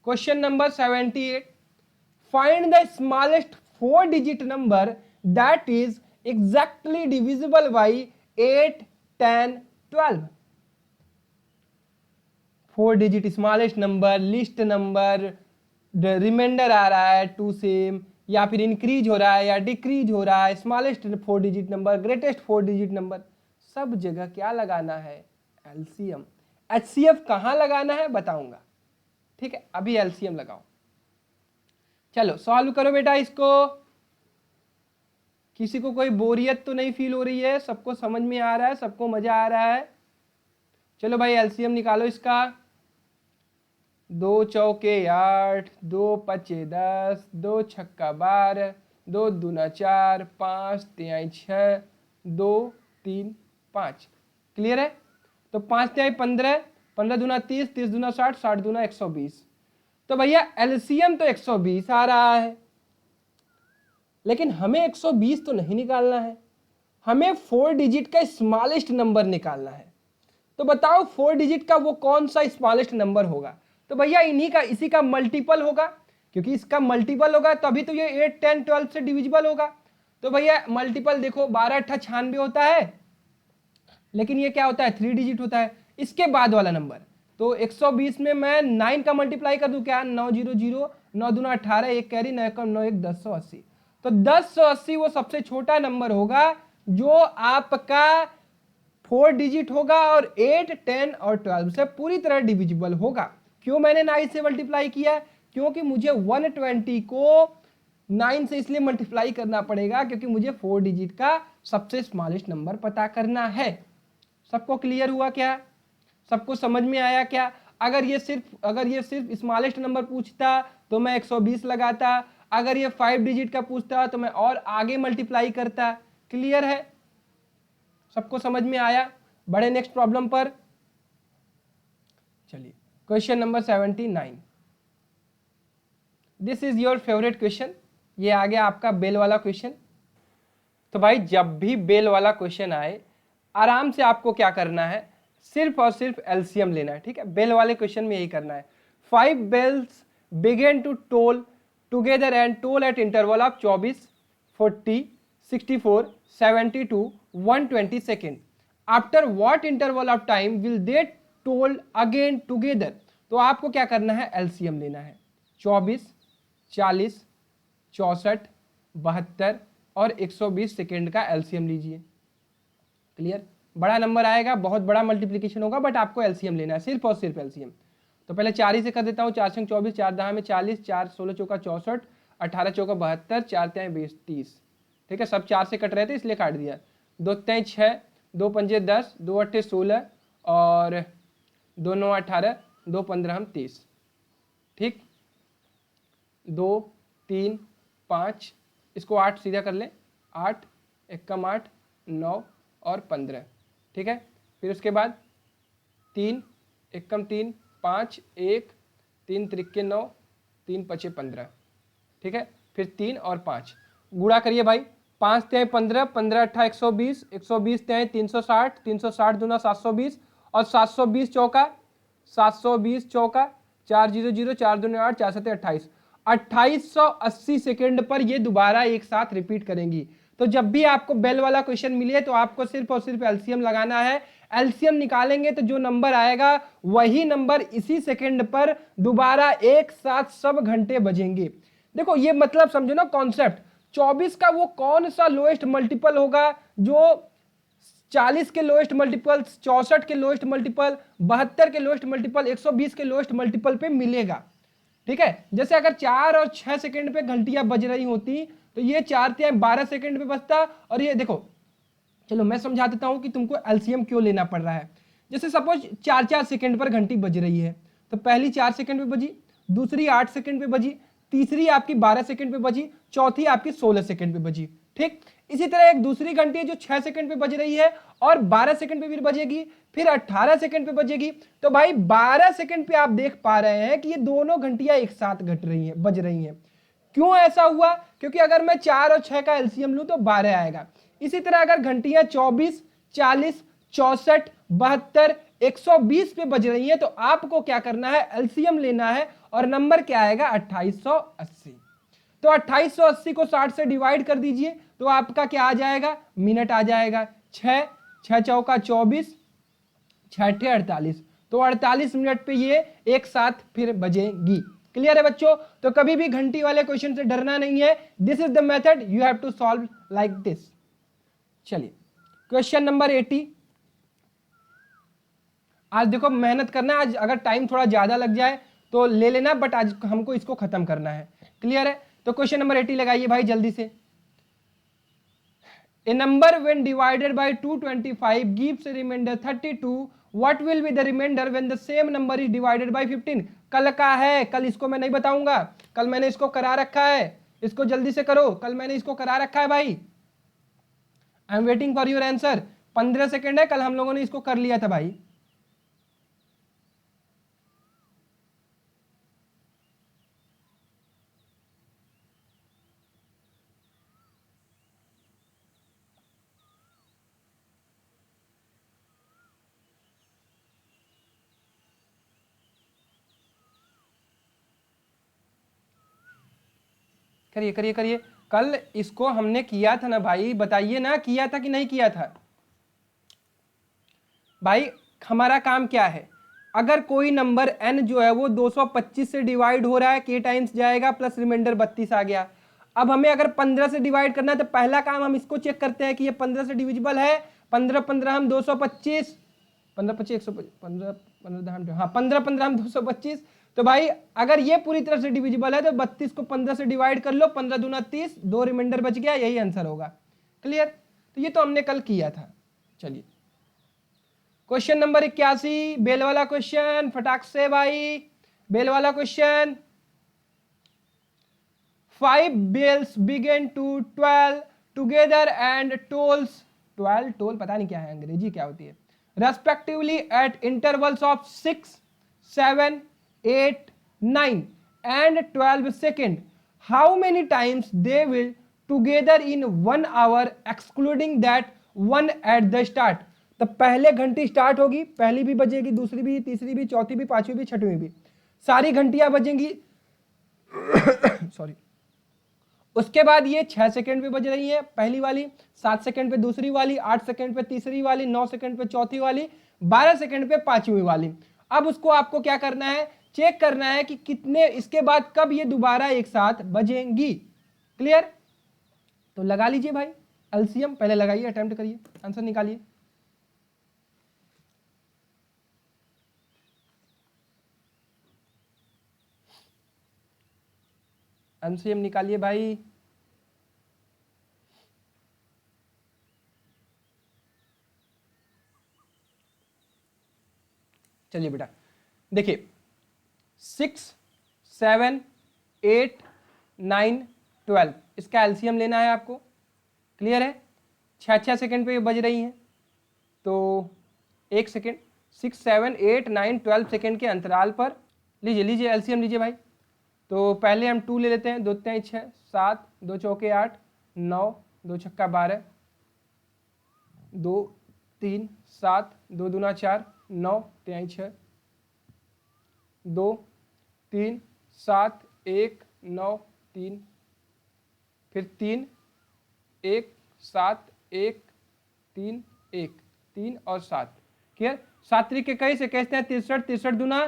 question number 78, find the smallest 4 digit number that is exactly divisible by 8 10 12। 4 digit smallest number, least number, remainder आ रहा है 2 से, या फिर इंक्रीज हो रहा है या डिक्रीज हो रहा है, smallest 4 digit number, greatest 4 digit number, सब जगह क्या लगाना है? एलसीएम। एचसीएफ कहां लगाना है बताऊंगा। ठीक है, अभी एलसीएम लगाओ। चलो सॉल्व करो बेटा इसको। किसी को कोई बोरियत तो नहीं फील हो रही है? सबको समझ में आ रहा है? सबको मजा आ रहा है? चलो भाई एलसीएम निकालो इसका। 2 चौके 8, 2 पचे 10, 2 छक्का 12, 2 दूना 4, 5 तिहाई 6, 2 3 5। क्लियर है? तो 5 तिहाई 15, 15 दूना 30, 30 दूना 60, 60 दूना 120। तो भैया एलसीएम तो 120 आ रहा है, लेकिन हमें 120 तो नहीं निकालना है, हमें 4 डिजिट का स्मॉलेस्ट नंबर निकालना है। तो बताओ 4 डिजिट का वो कौन सा स्मॉलेस्ट नंबर होगा? तो भैया इसी का मल्टीपल होगा, क्योंकि इसका मल्टीपल होगा तभी तो ये 8 10 12 से डिविजिबल होगा। तो भैया मल्टीपल देखो 12 8 96 होता है, लेकिन ये क्या होता है 3 डिजिट होता है। इसके बाद वाला नंबर तो 120 में मैं 9 का मल्टीप्लाई कर दूं, क्या 9 0 0, 9 दूना 18, 1 कैरी 9 1 9 1 1080। तो 1080 वो सबसे छोटा नंबर होगा जो आपका 4 डिजिट होगा और 8 10 और 12 से पूरी तरह डिविजिबल होगा। क्यों मैंने 9 से मल्टीप्लाई किया? क्योंकि मुझे 120 को 9 से इसलिए मल्टीप्लाई करना पड़ेगा क्योंकि मुझे 4 डिजिट का सबसे स्मॉलेस्ट नंबर पता करना है। सबको क्लियर हुआ क्या? सबको समझ में आया क्या? अगर ये सिर्फ स्मॉलेस्ट नंबर पूछता तो मैं 120 लगाता, अगर ये 5 डिजिट का पूछता तो मैं और आगे मल्टीप्लाई करता। क्लियर है? सबको समझ में आया? बढ़े नेक्स्ट प्रॉब्लम पर। चलिए question number 79, this is your favourite question. ये आ गया आपका बेल वाला क्वेश्चन। तो भाई जब भी बेल वाला क्वेश्चन आए आराम से आपको क्या करना है, सिर्फ और सिर्फ एलसीएम लेना है। ठीक है, बेल वाले क्वेश्चन में यही करना है। 5 bells began to toll together and toll at interval of 24 40 64 72 120 second. After what interval of time will they toll again together? तो आपको क्या करना है, एलसीएम लेना है। 24 40 64 72 और 120 सेकेंड का एलसीएम लीजिए। क्लियर? बड़ा नंबर आएगा, बहुत बड़ा मल्टीप्लिकेशन होगा, बट आपको एलसीएम लेना है, सिर्फ और सिर्फ एलसीएम। तो पहले 4 ही से कर देता हूँ। 4 छंग 24, 4 दहा में 40, 4 16 चौका 64, 18 चौका 72, 4 त्याई 20 30। ठीक है, सब 4 से कट रहे थे इसलिए काट दिया। 2 त्याई 6, 2 पंजे 10, 2 अट्ठे 16 और 2 9 18, 2 15 30। ठीक, 2 3 5, इसको 8 सीधा कर ले, 8 1 कम 8 9 और 15। ठीक है, फिर उसके बाद 3 1 कम 3 5 1 3 त्रिके 9 3 पचे 15। ठीक है, फिर 3 और 5 गुणा करिए भाई। 5 त्याई 15, 15 अट्ठा 120, 120 त्याई 360, 360 दूना 720 और 720 चौका 400, 4 दूनी 8, 4 7 28, 2880 सेकेंड पर ये दोबारा एक साथ रिपीट करेंगी। तो जब भी आपको बेल वाला क्वेश्चन मिले तो आपको सिर्फ और सिर्फ एलसीएम लगाना है। एलसीएम निकालेंगे तो जो नंबर आएगा वही नंबर इसी सेकेंड पर दोबारा एक साथ सब घंटे बजेंगे। देखो ये मतलब समझो ना कॉन्सेप्ट, 24 का वो कौन सा लोएस्ट मल्टीपल होगा जो 40 के लोएस्ट मल्टीपल, 64 के लोएस्ट मल्टीपल, 72 के लोएस्ट मल्टीपल, 120 के लोएस्ट मल्टीपल पे मिलेगा। ठीक है, जैसे अगर 4 और 6 सेकंड पे घंटियां बज रही होती तो ये 4 तिहाई 12 सेकंड पे बजता। और ये देखो, चलो मैं समझा देता हूं कि तुमको एलसीएम क्यों लेना पड़ रहा है। जैसे सपोज 4-4 सेकंड पर घंटी बज रही है, तो पहली 4 सेकंड पे बजी, दूसरी 8 सेकंड पे बजी, तीसरी आपकी 12 सेकंड पे बजी, चौथी आपकी 16 सेकंड पे बजी। ठीक, इसी तरह एक दूसरी घंटी है जो 6 सेकंड पे बज रही है और 12 सेकंड पे भी बजेगी, फिर 18 सेकंड पे बजेगी। तो भाई 12 सेकंड पे आप देख पा रहे हैं कि ये दोनों घंटियां एक साथ घट रही हैं, बज रही हैं। क्यों ऐसा हुआ? क्योंकि अगर मैं 4 और 6 का एलसीएम लूं तो 12 आएगा। इसी तरह अगर घंटियां 24, 40, 64, 72, 120 पे बज रही हैं तो आपको क्या करना है, एलसीएम लेना है और नंबर क्या आएगा 2880। तो 2880 को 60 से डिवाइड कर दीजिए तो आपका क्या आ जाएगा, मिनट आ जाएगा। 6 6 चौका 24, 6 48, तो 48 मिनट पे ये एक साथ फिर बजेगी। क्लियर है बच्चों? तो कभी भी घंटी वाले क्वेश्चन से डरना नहीं है। This is the method you have to solve like this. चलिए क्वेश्चन नंबर 80। आज देखो मेहनत करना, आज अगर टाइम थोड़ा ज्यादा लग जाए तो ले लेना, बट आज हमको इसको खत्म करना है। क्लियर है? तो क्वेश्चन नंबर 80 लगाइए भाई जल्दी से। A number when divided by 225 gives a remainder 32. What will be the remainder when the same number is divided by 15? कल का है, कल इसको मैं नहीं बताऊंगा, कल मैंने इसको करा रखा है, इसको जल्दी से करो, कल मैंने इसको करा रखा है भाई। I am waiting for your answer. 15 second है, कल हम लोगों ने इसको कर लिया था भाई। करिए करिए करिए, कल इसको हमने किया था ना भाई, बताइए ना किया था कि नहीं किया था भाई। हमारा काम क्या है, अगर कोई नंबर n जो है वो 225 से डिवाइड हो रहा है, k टाइम्स जाएगा प्लस रिमाइंडर 32 आ गया। अब हमें अगर 15 से डिवाइड करना है तो पहला काम हम इसको चेक करते हैं कि ये 15 से डिविजिबल है। 15 15 हम 225, 15 25 115, 15 हाँ 15 15 हम 225। तो भाई अगर ये पूरी तरह से डिविजिबल है तो 32 को 15 से डिवाइड कर लो, 15 दूना 30, 2 रिमाइंडर बच गया, यही आंसर होगा। क्लियर? तो ये तो हमने कल किया था। चलिए क्वेश्चन नंबर 81, बेल वाला क्वेश्चन, फटाक से भाई, बेल वाला question. 5 bells begin to 12 together and tolls 12, toll पता नहीं क्या है, अंग्रेजी क्या होती है, respectively at intervals of 6, 7, 8, 9 and 12 second. How many times they will together in 1 hour excluding that one at the start? तो पहले घंटी स्टार्ट होगी, पहली भी बजेगी, दूसरी भी, तीसरी भी, चौथी भी, पांचवी भी, छठवीं भी, सारी घंटियां बजेंगी। सॉरी। उसके बाद ये 6 सेकंड पे बज रही है पहली वाली, 7 सेकंड पे दूसरी वाली, 8 सेकंड पे तीसरी वाली, 9 सेकंड पे चौथी वाली, 12 सेकंड पे पांचवी वाली। अब उसको आपको क्या करना है, चेक करना है कि कितने, इसके बाद कब ये दोबारा एक साथ बजेंगी। क्लियर? तो लगा लीजिए भाई एलसीएम, पहले लगाइए, अटेम्प्ट करिए, आंसर निकालिए। एलसीएम निकालिए भाई। चलिए बेटा देखिए, 6, 7, 8, 9, 12 इसका एलसीएम लेना है आपको। क्लियर है? 6 सेकंड पे बज रही हैं तो 1 सेकंड, 6, 7, 8, 9, 12 सेकंड के अंतराल पर लीजिए, लीजिए एलसीएम लीजिए भाई। तो पहले हम 2 ले लेते हैं, 2 3 6, 7, 2 चौके 8, 9, 2 छक्का 12, 2 3 7, 2 दूना 4, 9 3 6, 2 3 7 1 9 3, फिर 3 1 7 1 3 1 3 और 7। क्लियर? 7 3 के कई से कहते हैं 63, 63 दूना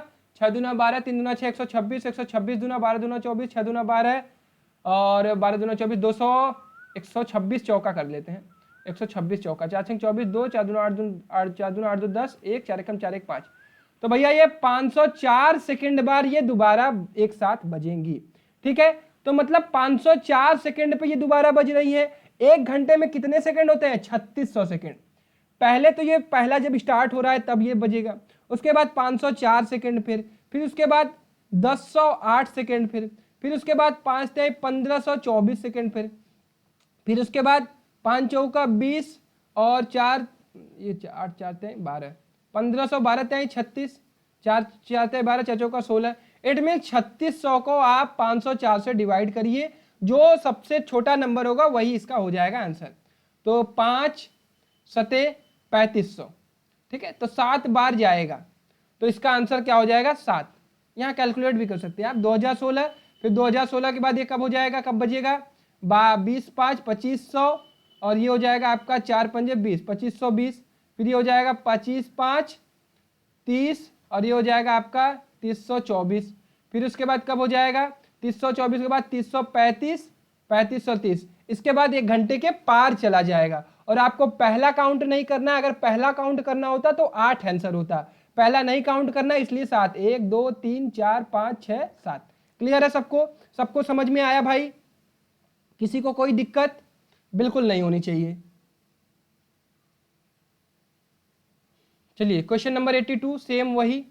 6 दूना 12, 3 दूना 6 126, 126 दूना 12 दूना 24, 6 दूना 12 और 12 दूना 24 200, 126 चौका कर लेते हैं, 126 चौका, 4 6 24 2, 4 दूना 8 दूना 4 दूना 8 2 10, 1 4 एकम 4 1 5। तो भैया ये 504 सेकंड बार ये दोबारा एक साथ बजेंगी। ठीक है, तो मतलब 504 सेकंड पे ये दोबारा बज रही है। एक घंटे में कितने सेकंड होते हैं? 3600 सेकंड। पहले तो ये पहला जब स्टार्ट हो रहा है तब ये बजेगा, उसके बाद 504 सेकंड, फिर उसके बाद 1008 सेकंड, फिर उसके बाद 5 × 1524 सेकंड, फिर उसके बाद 5 चौका 20 और 4 ये 8 4 12 1512 36, 4 4 12 4 चौका 16। इट मीन 3600 को आप 504 से डिवाइड करिए, जो सबसे छोटा नंबर होगा वही इसका हो जाएगा आंसर। तो 5 सते 3500। ठीक है, तो 7 बार जाएगा, तो इसका आंसर क्या हो जाएगा? 7। यहाँ कैलकुलेट भी कर सकते हैं आप। 2016, फिर 2016 के बाद ये कब हो जाएगा, कब बजेगा? 20 5 2500 और ये हो जाएगा आपका 4 पंजे 20, 2520, फिर ये हो जाएगा 25 5 30 और ये हो जाएगा आपका 324। फिर उसके बाद कब हो जाएगा? 324 के बाद 335, 3530। इसके बाद 1 घंटे के पार चला जाएगा। और आपको पहला काउंट नहीं करना है, अगर पहला काउंट करना होता तो 8 आंसर होता, पहला नहीं काउंट करना इसलिए 7। 1 2 3 4 5 6 7। क्लियर है सबको? सबको समझ में आया भाई? किसी को कोई दिक्कत बिल्कुल नहीं होनी चाहिए। चलिए क्वेश्चन नंबर 82, सेम वही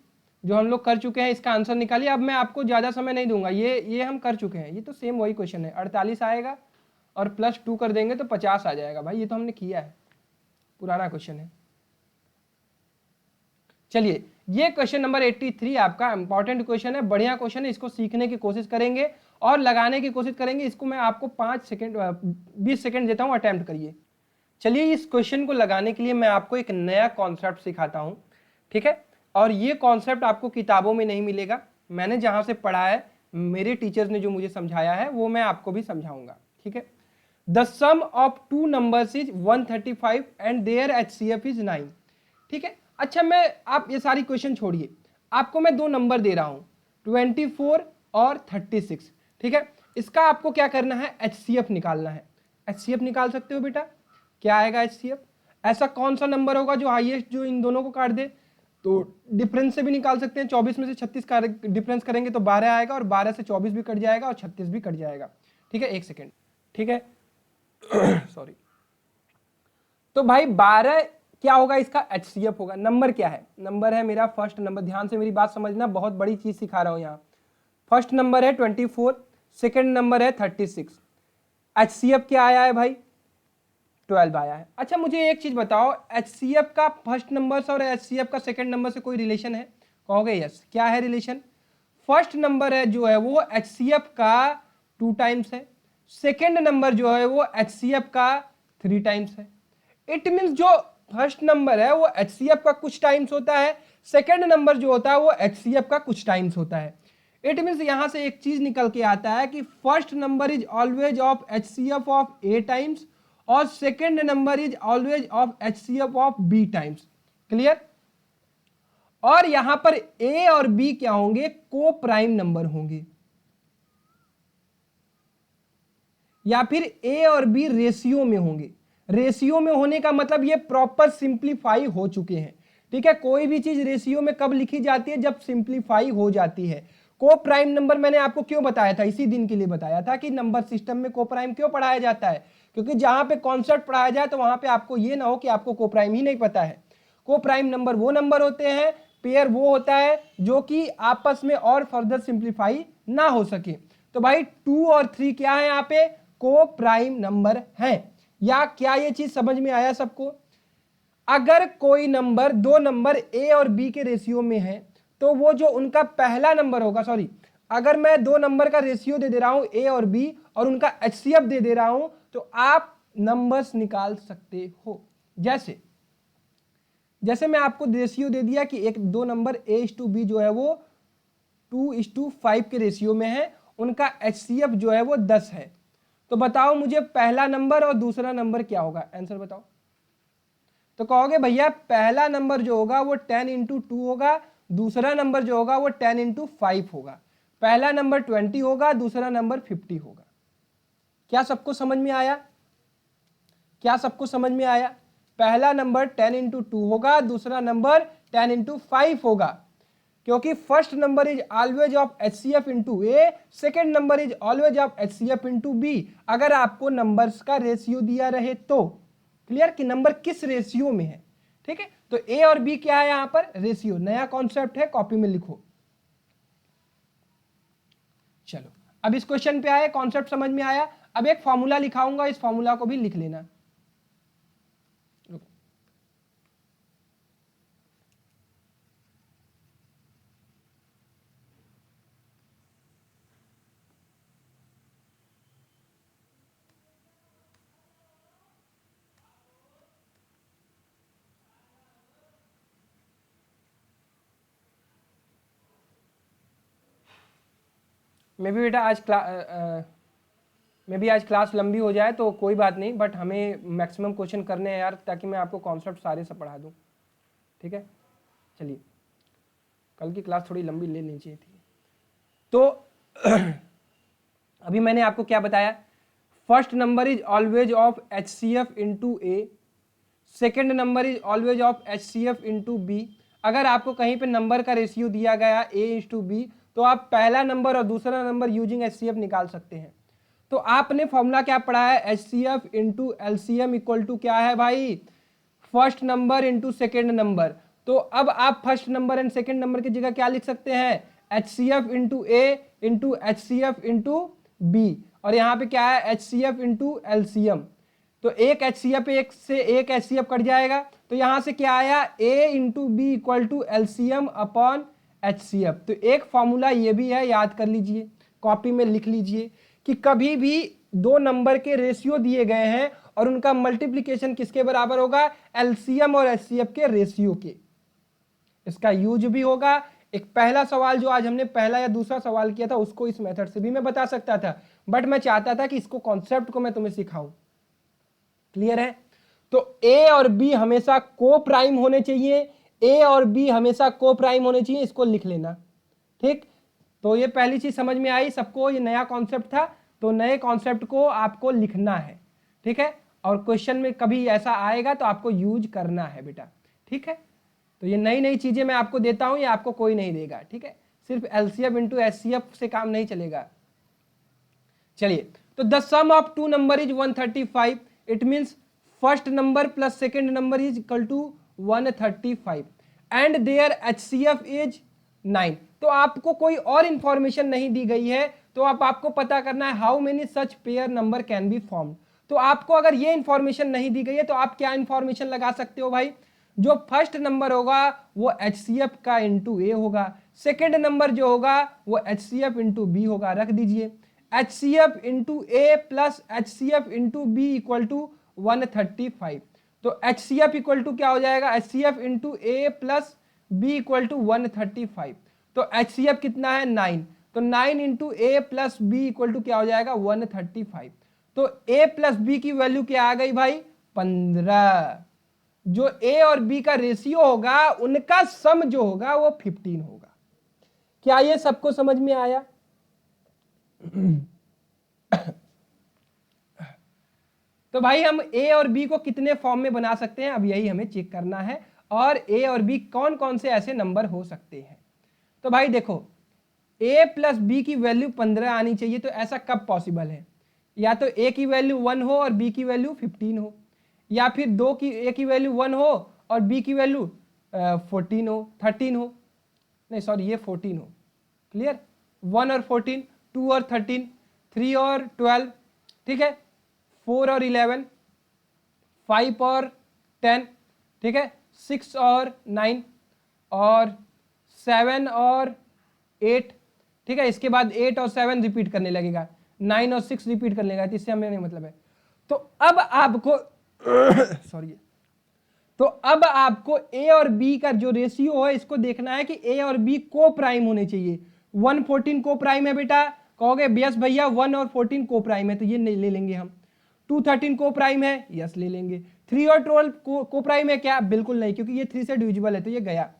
जो हम लोग कर चुके हैं, इसका आंसर निकालिए। अब मैं आपको ज़्यादा समय नहीं दूंगा, ये हम कर चुके हैं, ये तो सेम वही क्वेश्चन है। 48 आएगा और +2 कर देंगे तो 50 आ जाएगा भाई, ये तो हमने किया है, पुराना क्वेश्चन है। चलिए ये क्वेश्चन नंबर 83 आपका इंपॉर्टेंट क्वेश्चन है, बढ़िया क्वेश्चन है, इसको सीखने की कोशिश करेंगे और लगाने की कोशिश करेंगे। इसको मैं आपको 20 सेकंड देता हूँ, अटेम्प्ट करिए। चलिए इस क्वेश्चन को लगाने के लिए मैं आपको एक नया कॉन्सेप्ट सिखाता हूँ। ठीक है, और ये कॉन्सेप्ट आपको किताबों में नहीं मिलेगा, मैंने जहाँ से पढ़ा है, मेरे टीचर्स ने जो मुझे समझाया है वो मैं आपको भी समझाऊंगा। ठीक है, the sum of 2 numbers is 135 and their HCF is 9। ठीक है, अच्छा आप ये सारी क्वेश्चन छोड़िए, आपको मैं 2 नंबर दे रहा हूँ 24 और 36। ठीक है, इसका आपको क्या करना है? HCF निकालना है। HCF निकाल सकते हो बेटा? क्या आएगा HCF? ऐसा कौन सा नंबर होगा जो हाईएस्ट, जो इन दोनों को काट दे? तो डिफरेंस से भी निकाल सकते हैं, 24 में से 36 का डिफरेंस करेंगे तो 12 आएगा और 12 से 24 भी कट जाएगा और 36 भी कट जाएगा। ठीक है, 1 सेकेंड। ठीक है सॉरी। तो भाई 12 क्या होगा? इसका HCF होगा। नंबर क्या है? नंबर है मेरा फर्स्ट नंबर, ध्यान से मेरी बात समझना, बहुत बड़ी चीज सिखा रहा हूं यहाँ। फर्स्ट नंबर है 24, सेकेंड नंबर है 36। HCF क्या आया है भाई? 12 आया है। अच्छा मुझे एक चीज बताओ, HCF का फर्स्ट नंबर से और HCF का सेकंड नंबर से कोई रिलेशन है? कहोगे यस। क्या है रिलेशन? फर्स्ट नंबर है जो है वो HCF का 2 टाइम्स है, सेकंड नंबर जो है वो HCF का 3 टाइम्स है। इट मीन्स जो फर्स्ट नंबर है वो HCF का कुछ टाइम्स होता है, सेकंड नंबर जो होता है वो HCF का कुछ टाइम्स होता है। इट मीन्स यहां से एक चीज निकल के आता है कि first number is always of HCF of A times और second number is always of HCF of B times. Clear? और यहां पर A और B क्या होंगे? को प्राइम नंबर होंगे, या फिर A और B रेशियो में होंगे। रेशियो में होने का मतलब ये प्रॉपर सिंप्लीफाई हो चुके हैं। ठीक है, कोई भी चीज रेशियो में कब लिखी जाती है? जब सिंप्लीफाई हो जाती है। को प्राइम नंबर मैंने आपको क्यों बताया था? इसी दिन के लिए बताया था कि नंबर सिस्टम में को प्राइम क्यों पढ़ाया जाता है, क्योंकि जहां पे कॉन्सेप्ट पढ़ाया जाए तो वहां पे आपको ये ना हो कि आपको को प्राइम ही नहीं पता है। को प्राइम नंबर वो नंबर होते हैं, पेयर वो होता है जो कि आपस में और फर्दर सिंप्लीफाई ना हो सके। तो भाई 2 और 3 क्या है? यहाँ पे को प्राइम नंबर है। या क्या ये चीज समझ में आया सबको? अगर कोई नंबर, 2 नंबर A और B के रेशियो में है तो वो जो उनका पहला नंबर होगा, सॉरी, अगर मैं 2 नंबर का रेशियो दे दे रहा हूं A और B और उनका HCF दे दे रहा हूं तो आप नंबर्स निकाल सकते हो। जैसे मैं आपको रेशियो दे दिया कि 2 नंबर A/B जो है वो 2:5 के रेशियो में है, उनका HCF जो है वो 10 है। तो बताओ मुझे पहला नंबर और दूसरा नंबर क्या होगा, आंसर बताओ। तो कहोगे भैया पहला नंबर जो होगा वो 10 × 2 होगा, दूसरा नंबर जो होगा वो 10 × 5 होगा। पहला नंबर 20 होगा, दूसरा नंबर 50 होगा। क्या सबको समझ में आया? क्या सबको समझ में आया? पहला नंबर 10 × 2 होगा, दूसरा नंबर 10 × 5 होगा, क्योंकि first number is always of HCF × A, second number is always of HCF × B। अगर आपको नंबर्स का रेशियो दिया रहे तो क्लियर कि नंबर किस रेशियो में है, ठीक है। तो A और B क्या है यहां पर, रेशियो, नया कॉन्सेप्ट है, कॉपी में लिखो। चलो अब इस क्वेश्चन पे आए, कॉन्सेप्ट समझ में आया। अब एक फॉर्मूला लिखाऊंगा, इस फॉर्मूला को भी लिख लेना। मैं भी बेटा आज क्लास लंबी हो जाए तो कोई बात नहीं, बट हमें मैक्सिमम क्वेश्चन करने हैं यार, ताकि मैं आपको कॉन्सेप्ट सारे से पढ़ा दूं, ठीक है। चलिए कल की क्लास थोड़ी लंबी ले लेनी चाहिए थी। तो अभी मैंने आपको क्या बताया, first number is always of HCF × A, second number is always of HCF × B। अगर आपको कहीं पे नंबर का रेशियो दिया गया A/B, तो आप पहला नंबर और दूसरा नंबर यूजिंग HCF निकाल सकते हैं। तो आपने फॉर्मूला क्या पढ़ा है, HCF × LCM इक्वल टू क्या है भाई, first number into second number. तो अब आप first number and second number की जगह क्या लिख सकते हैं, HCF × A × HCF × B, और यहाँ पे क्या है HCF × LCM। तो एक HCF, एक से एक HCF कट जाएगा, तो यहां से क्या आया, A × B equal to LCM upon HCF। तो एक फॉर्मूला ये भी है, याद कर लीजिए, कॉपी में लिख लीजिए कि कभी भी दो नंबर के रेशियो दिए गए हैं और उनका मल्टीप्लिकेशन किसके बराबर होगा, LCM और HCF के रेशियो के। इसका यूज भी होगा। एक पहला सवाल जो आज हमने पहला या दूसरा सवाल किया था, उसको इस मेथड से भी मैं बता सकता था, बट मैं चाहता था कि इसको कॉन्सेप्ट को मैं तुम्हें सिखाऊं। क्लियर है? तो A और B हमेशा को प्राइम होने चाहिए, A और B हमेशा को प्राइम होने चाहिए, इसको लिख लेना, ठीक। तो ये पहली चीज समझ में आई सबको, ये नया कॉन्सेप्ट था, तो नए कॉन्सेप्ट को आपको लिखना है, ठीक है। और क्वेश्चन में कभी ऐसा आएगा तो आपको यूज करना है बेटा, ठीक है। तो ये नई नई चीजें मैं आपको देता हूं, ये आपको कोई नहीं देगा, ठीक है। सिर्फ LCM × HCF से काम नहीं चलेगा। चलिए, तो the sum of two number is 135, it means first number plus second number is equal to 135 and their HCF is 9। तो आपको कोई और इंफॉर्मेशन नहीं दी गई है, तो आपको पता करना है how many such pair number can be formed. तो आपको अगर ये इंफॉर्मेशन नहीं दी गई है तो आप क्या इंफॉर्मेशन लगा सकते हो भाई, जो फर्स्ट नंबर होगा वो HCF का × A होगा, सेकेंड नंबर जो होगा वो HCF × B होगा, रख दीजिए। HCF × A plus HCF × B equal to 135। तो HCF इक्वल टू क्या हो जाएगा, HCF × A plus B equal to 135। तो HCF कितना है 9, तो 9 × A plus B equal to क्या हो जाएगा 135। तो A प्लस B की वैल्यू क्या आ गई भाई 15। जो A और B का रेशियो होगा उनका सम जो होगा वो 15 होगा। क्या ये सबको समझ में आया? तो भाई हम A और B को कितने फॉर्म में बना सकते हैं, अब यही हमें चेक करना है, और A और B कौन कौन से ऐसे नंबर हो सकते हैं। तो भाई देखो A प्लस B की वैल्यू 15 आनी चाहिए, तो ऐसा कब पॉसिबल है, या तो A की वैल्यू 1 हो और B की वैल्यू 15 हो, या फिर A की वैल्यू 1 हो और B की वैल्यू 14 हो, 13 हो, नहीं सॉरी ये 14 हो। क्लियर, 1 और 14, 2 और 13, 3 और 12, ठीक है, 4 और 11, 5 और 10, ठीक है, 6 और 9, और 7 और 8, ठीक है। इसके बाद 8 और 7 रिपीट करने लगेगा, 9 और 6 रिपीट करने लगेगा, इससे हमें नहीं मतलब है। तो अब आपको सॉरी, तो अब आपको A और B का जो रेशियो है इसको देखना है कि A और B को प्राइम होने चाहिए। 114 को प्राइम है बेटा, कहोगे यस भैया 1 और 14 को प्राइम है, तो ये नहीं ले लेंगे हम। 213 को प्राइम है, यस ले लेंगे। 3 और 12 को प्राइम है क्या, बिल्कुल नहीं, क्योंकि ये 3 से डिविजिबल है तो ये गया।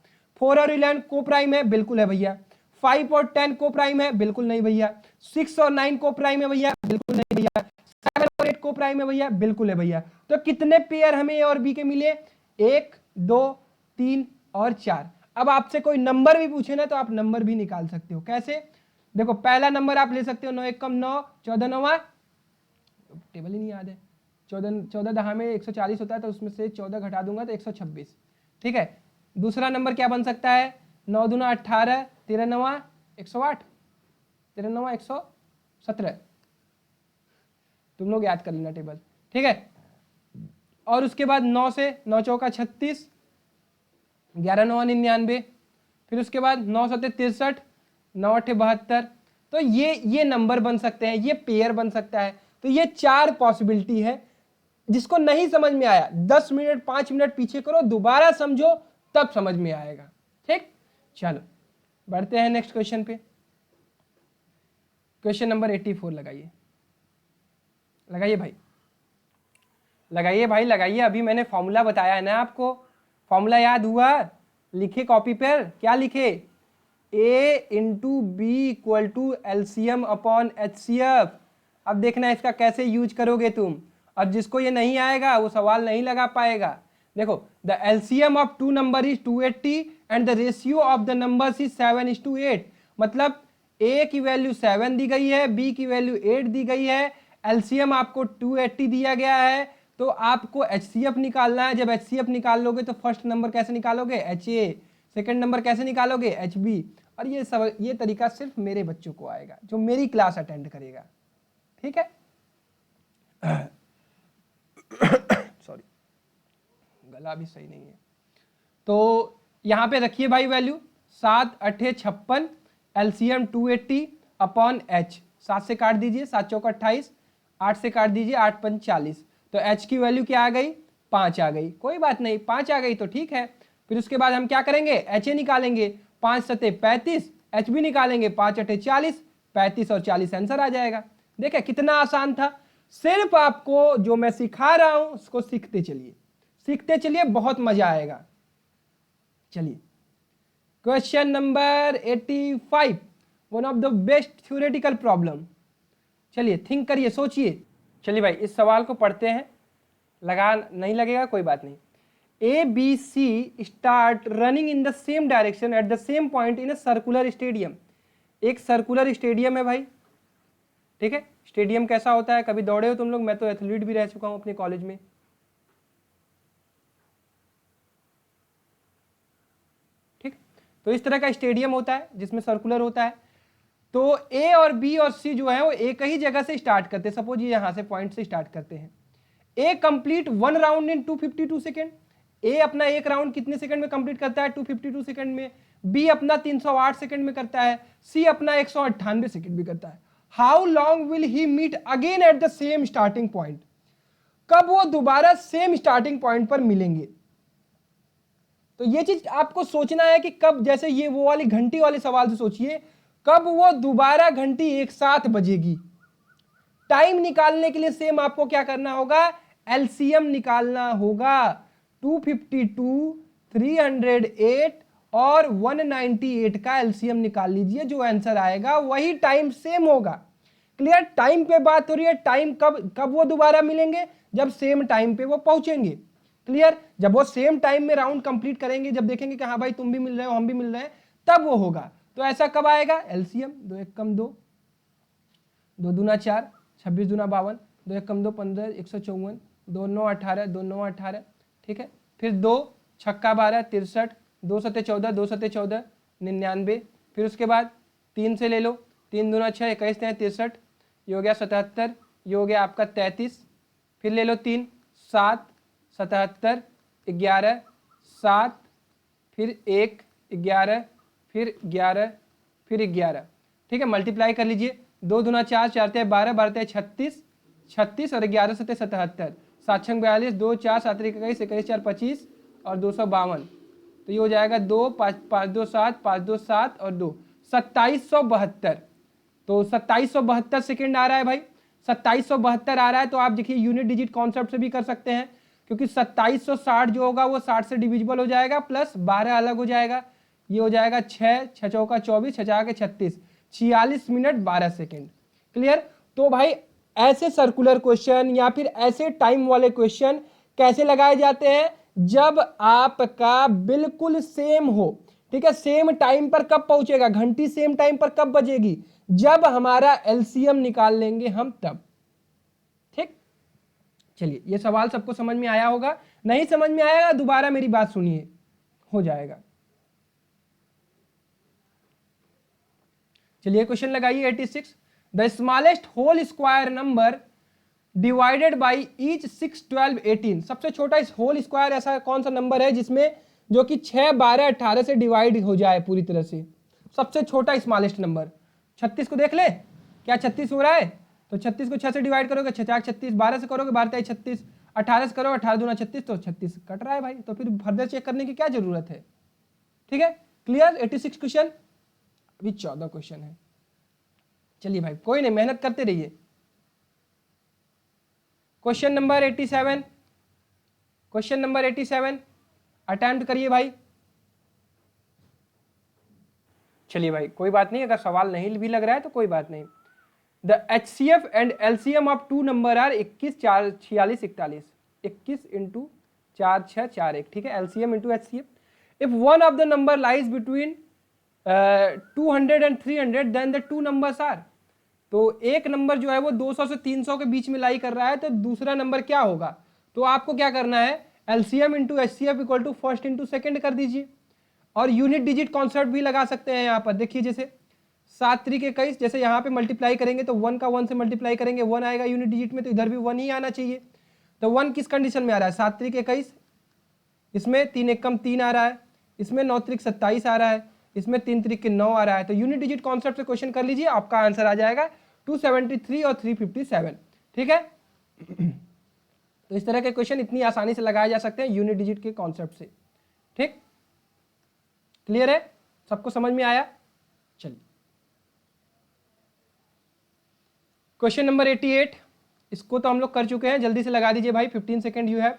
4 और 11 को प्राइम है, बिल्कुल है भैया। 5 और 10 को प्राइम है, बिल्कुल नहीं भैया। 6 और 9 को प्राइम है भैया, बिल्कुल नहीं भैया। 7 और 8 को प्राइम है भैया, बिल्कुल है भैया। तो कितने पेयर हमें ए और बी के मिले, 1 2 3 और 4। अब आपसे कोई नंबर भी पूछे ना तो आप नंबर भी निकाल सकते हो। कैसे, देखो पहला नंबर आप ले सकते हो 9 1 कम 9, 14 9, टेबल ही नहीं याद है, 14 दहा में 140 होता है, तो उसमें से 14 घटा दूंगा तो 126, ठीक है। दूसरा नंबर क्या बन सकता है, 9 दूना 18, 13 9 108, 13 9 117, तुम लोग याद कर लेना टेबल, ठीक है। और उसके बाद 9 से 9 चौका 36, 11 9 99, फिर उसके बाद 9 7 63, 9 8 72। तो ये नंबर बन सकते हैं, ये पेयर बन सकता है। तो ये 4 पॉसिबिलिटी है। जिसको नहीं समझ में आया 10 मिनट 5 मिनट पीछे करो, दोबारा समझो, तब समझ में आएगा, ठीक। चलो बढ़ते हैं नेक्स्ट क्वेश्चन पे। क्वेश्चन नंबर 84 लगाइए, लगाइए भाई, लगाइए भाई, लगाइए। अभी मैंने फॉर्मूला बताया है ना आपको, फॉर्मूला याद हुआ, लिखे कॉपी पर, क्या लिखे, A into B equal to LCM upon HCF। अब देखना इसका कैसे यूज करोगे तुम, और जिसको ये नहीं आएगा वो सवाल नहीं लगा पाएगा। देखो, the LCM of two number is 280 and the ratio of the numbers is 7:8। मतलब A की वैल्यू 7 दी गई है, B की वैल्यू 8 दी गई है, एलसीएम आपको 280 दिया गया है, तो आपको HCF निकालना है। जब HCF निकाल लोगे तो फर्स्ट नंबर कैसे निकालोगे, HA, सेकंड नंबर कैसे निकालोगे, HB। और ये तरीका सिर्फ मेरे बच्चों को आएगा जो मेरी क्लास अटेंड करेगा, ठीक है। सॉरी, गला भी सही नहीं है। तो यहां पे रखिए भाई वैल्यू 7 8 56, एलसीएम 280 अपॉन H। 7 से काट दीजिए, 7 चौका 28, 8 से काट दीजिए, 8 5 40। तो H की वैल्यू क्या आ गई, 5 आ गई, कोई बात नहीं, 5 आ गई तो ठीक है। फिर उसके बाद हम क्या करेंगे, HA निकालेंगे, 5 7 35, HB निकालेंगे, 5 8 40, 35 और 40 आंसर आ जाएगा। देखे कितना आसान था। सिर्फ आपको जो मैं सिखा रहा हूं उसको सीखते चलिए, सीखते चलिए, बहुत मजा आएगा। चलिए question number 85, one of the best theoretical problem. चलिए थिंक करिए, सोचिए। चलिए भाई इस सवाल को पढ़ते हैं, लगा नहीं लगेगा कोई बात नहीं। ABC start running in the same direction at the same point in a circular stadium. एक सर्कुलर स्टेडियम है भाई, ठीक है। स्टेडियम कैसा होता है, कभी दौड़े हो तुम लोग, मैं तो एथलीट भी रह चुका हूं अपने कॉलेज में, ठीक। तो इस तरह का स्टेडियम होता है जिसमें सर्कुलर होता है। तो A और B और C जो है वो एक ही जगह से स्टार्ट करते हैं। सपोज ये यहां से पॉइंट से स्टार्ट करते हैं। A complete 1 round in 252 second. A अपना एक राउंड कितने सेकंड में कंप्लीट करता है, 252 सेकंड में। B अपना 308 सेकंड में करता है। C अपना 198 सेकंड में करता है। How long will he meet again at the same starting point. कब वो दोबारा सेम स्टार्टिंग पॉइंट पर मिलेंगे। तो ये चीज आपको सोचना है कि कब, जैसे ये वो वाली घंटी वाले सवाल से सोचिए, कब वो दोबारा घंटी एक साथ बजेगी। टाइम निकालने के लिए सेम आपको क्या करना होगा, एलसीएम निकालना होगा। 252, 308 और 198 का एलसीएम निकाल लीजिए, जो आंसर आएगा वही टाइम सेम होगा। क्लियर, टाइम पे बात हो रही है, टाइम कब वो दोबारा मिलेंगे, जब सेम टाइम पे वो पहुंचेंगे। क्लियर, जब वो सेम टाइम में राउंड कंप्लीट करेंगे, जब देखेंगे कि हाँ भाई तुम भी मिल रहे हो हम भी मिल रहे हैं, तब वो होगा। तो ऐसा कब आएगा, एलसीएम 2 1 कम 2, 2 दूना 4, 26 दूना 52, 2 1 कम 2 15, 154, 2 9 18, 2 9 18, ठीक है। फिर 2 छक्का 12 63, 2 7 14, 2 7 14 99। फिर उसके बाद 3 से ले लो, 3 दूना 6, 21 63, ये हो गया 77, ये हो गया आपका 33। फिर ले लो 3 7 77, 11 7, फिर 1 11, फिर 11, फिर 11, ठीक है। मल्टीप्लाई कर लीजिए, 2 दूना 4, 4 ते 12, 12 ते 36, 36 और 11 सते 77, 7 6 42, 2 4 7 21, 21 4 25 और 252। तो ये हो जाएगा 2 5 5 2 7, 5 2 7 और 2 2772। तो 2772 सेकेंड आ रहा है भाई, 2772 आ रहा है। तो आप देखिए यूनिट डिजिट कॉन्सेप्ट से भी कर सकते हैं, क्योंकि 2760 जो होगा वो 60 से डिविजिबल हो जाएगा, प्लस 12 अलग हो जाएगा, ये हो जाएगा 6, 6 चौका 24, 6 चार के 36, 46 मिनट 12 सेकेंड। क्लियर। तो भाई ऐसे सर्कुलर क्वेश्चन या फिर ऐसे टाइम वाले क्वेश्चन कैसे लगाए जाते हैं, जब आपका बिल्कुल सेम हो, ठीक है। सेम टाइम पर कब पहुंचेगा, घंटी सेम टाइम पर कब बजेगी, जब हमारा एलसीएम निकाल लेंगे हम तब। ठीक, चलिए ये सवाल सबको समझ में आया होगा, नहीं समझ में आएगा दोबारा मेरी बात सुनिए, हो जाएगा। चलिए क्वेश्चन लगाइए 86। The smallest whole square number divided by each 6, 12, 18। सबसे छोटा इस होल स्क्वायर ऐसा कौन सा नंबर है जिसमें जो कि 6, 12, 18 से डिवाइड हो जाए पूरी तरह से, सबसे छोटा स्मॉलेस्ट नंबर। 36 को देख ले, क्या 36 हो रहा है, तो 36 को 6 से डिवाइड करोगे 6 4 36, 12 से करोगे 12 3 36, 18 से करोगे 18 दूना 36, तो 36 कट रहा है भाई, तो फिर फर्दर चेक करने की क्या जरूरत है। ठीक है, क्लियर। 86 क्वेश्चन, अभी 14 क्वेश्चन है। चलिए भाई कोई नहीं, मेहनत करते रहिए। Question number 87, question number 87 attempt करिए भाई। चलिए भाई कोई बात नहीं, अगर सवाल नहीं भी लग रहा है तो कोई बात नहीं। The HCF and LCM of two number are 21, 4, 46, 41। 21 into 4, 6, 4, 1। ठीक है, LCM into HCF। If one of the number lies between 200 and 300 then the two numbers are. तो एक नंबर जो है वो 200 से 300 के बीच में लाई कर रहा है, तो दूसरा नंबर क्या होगा। तो आपको क्या करना है, LCM into HCF equal to first into second कर दीजिए, और यूनिट डिजिट कॉन्सेप्ट भी लगा सकते हैं यहाँ पर। देखिए जैसे 7 3 के 21, जैसे यहाँ पे मल्टीप्लाई करेंगे तो 1 का 1 से मल्टीप्लाई करेंगे 1 आएगा यूनिट डिजिट में, तो इधर भी 1 ही आना चाहिए। तो 1 किस कंडीशन में आ रहा है, 7 3 के 21, इसमें 3 1 कम 3 आ रहा है, इसमें 9 3 27 आ रहा है, इसमें 3 3 के 9 आ रहा है। तो यूनिट डिजिट कॉन्सेप्ट से क्वेश्चन कर लीजिए, आपका आंसर आ जाएगा 273 और 357। ठीक है, तो इस तरह के क्वेश्चन इतनी आसानी से लगाए जा सकते हैं यूनिट डिजिट के कॉन्सेप्ट से। ठीक, क्लियर है, सबको समझ में आया। चलिए क्वेश्चन नंबर 88, इसको तो हम लोग कर चुके हैं, जल्दी से लगा दीजिए भाई, 15 सेकेंड यू हैव।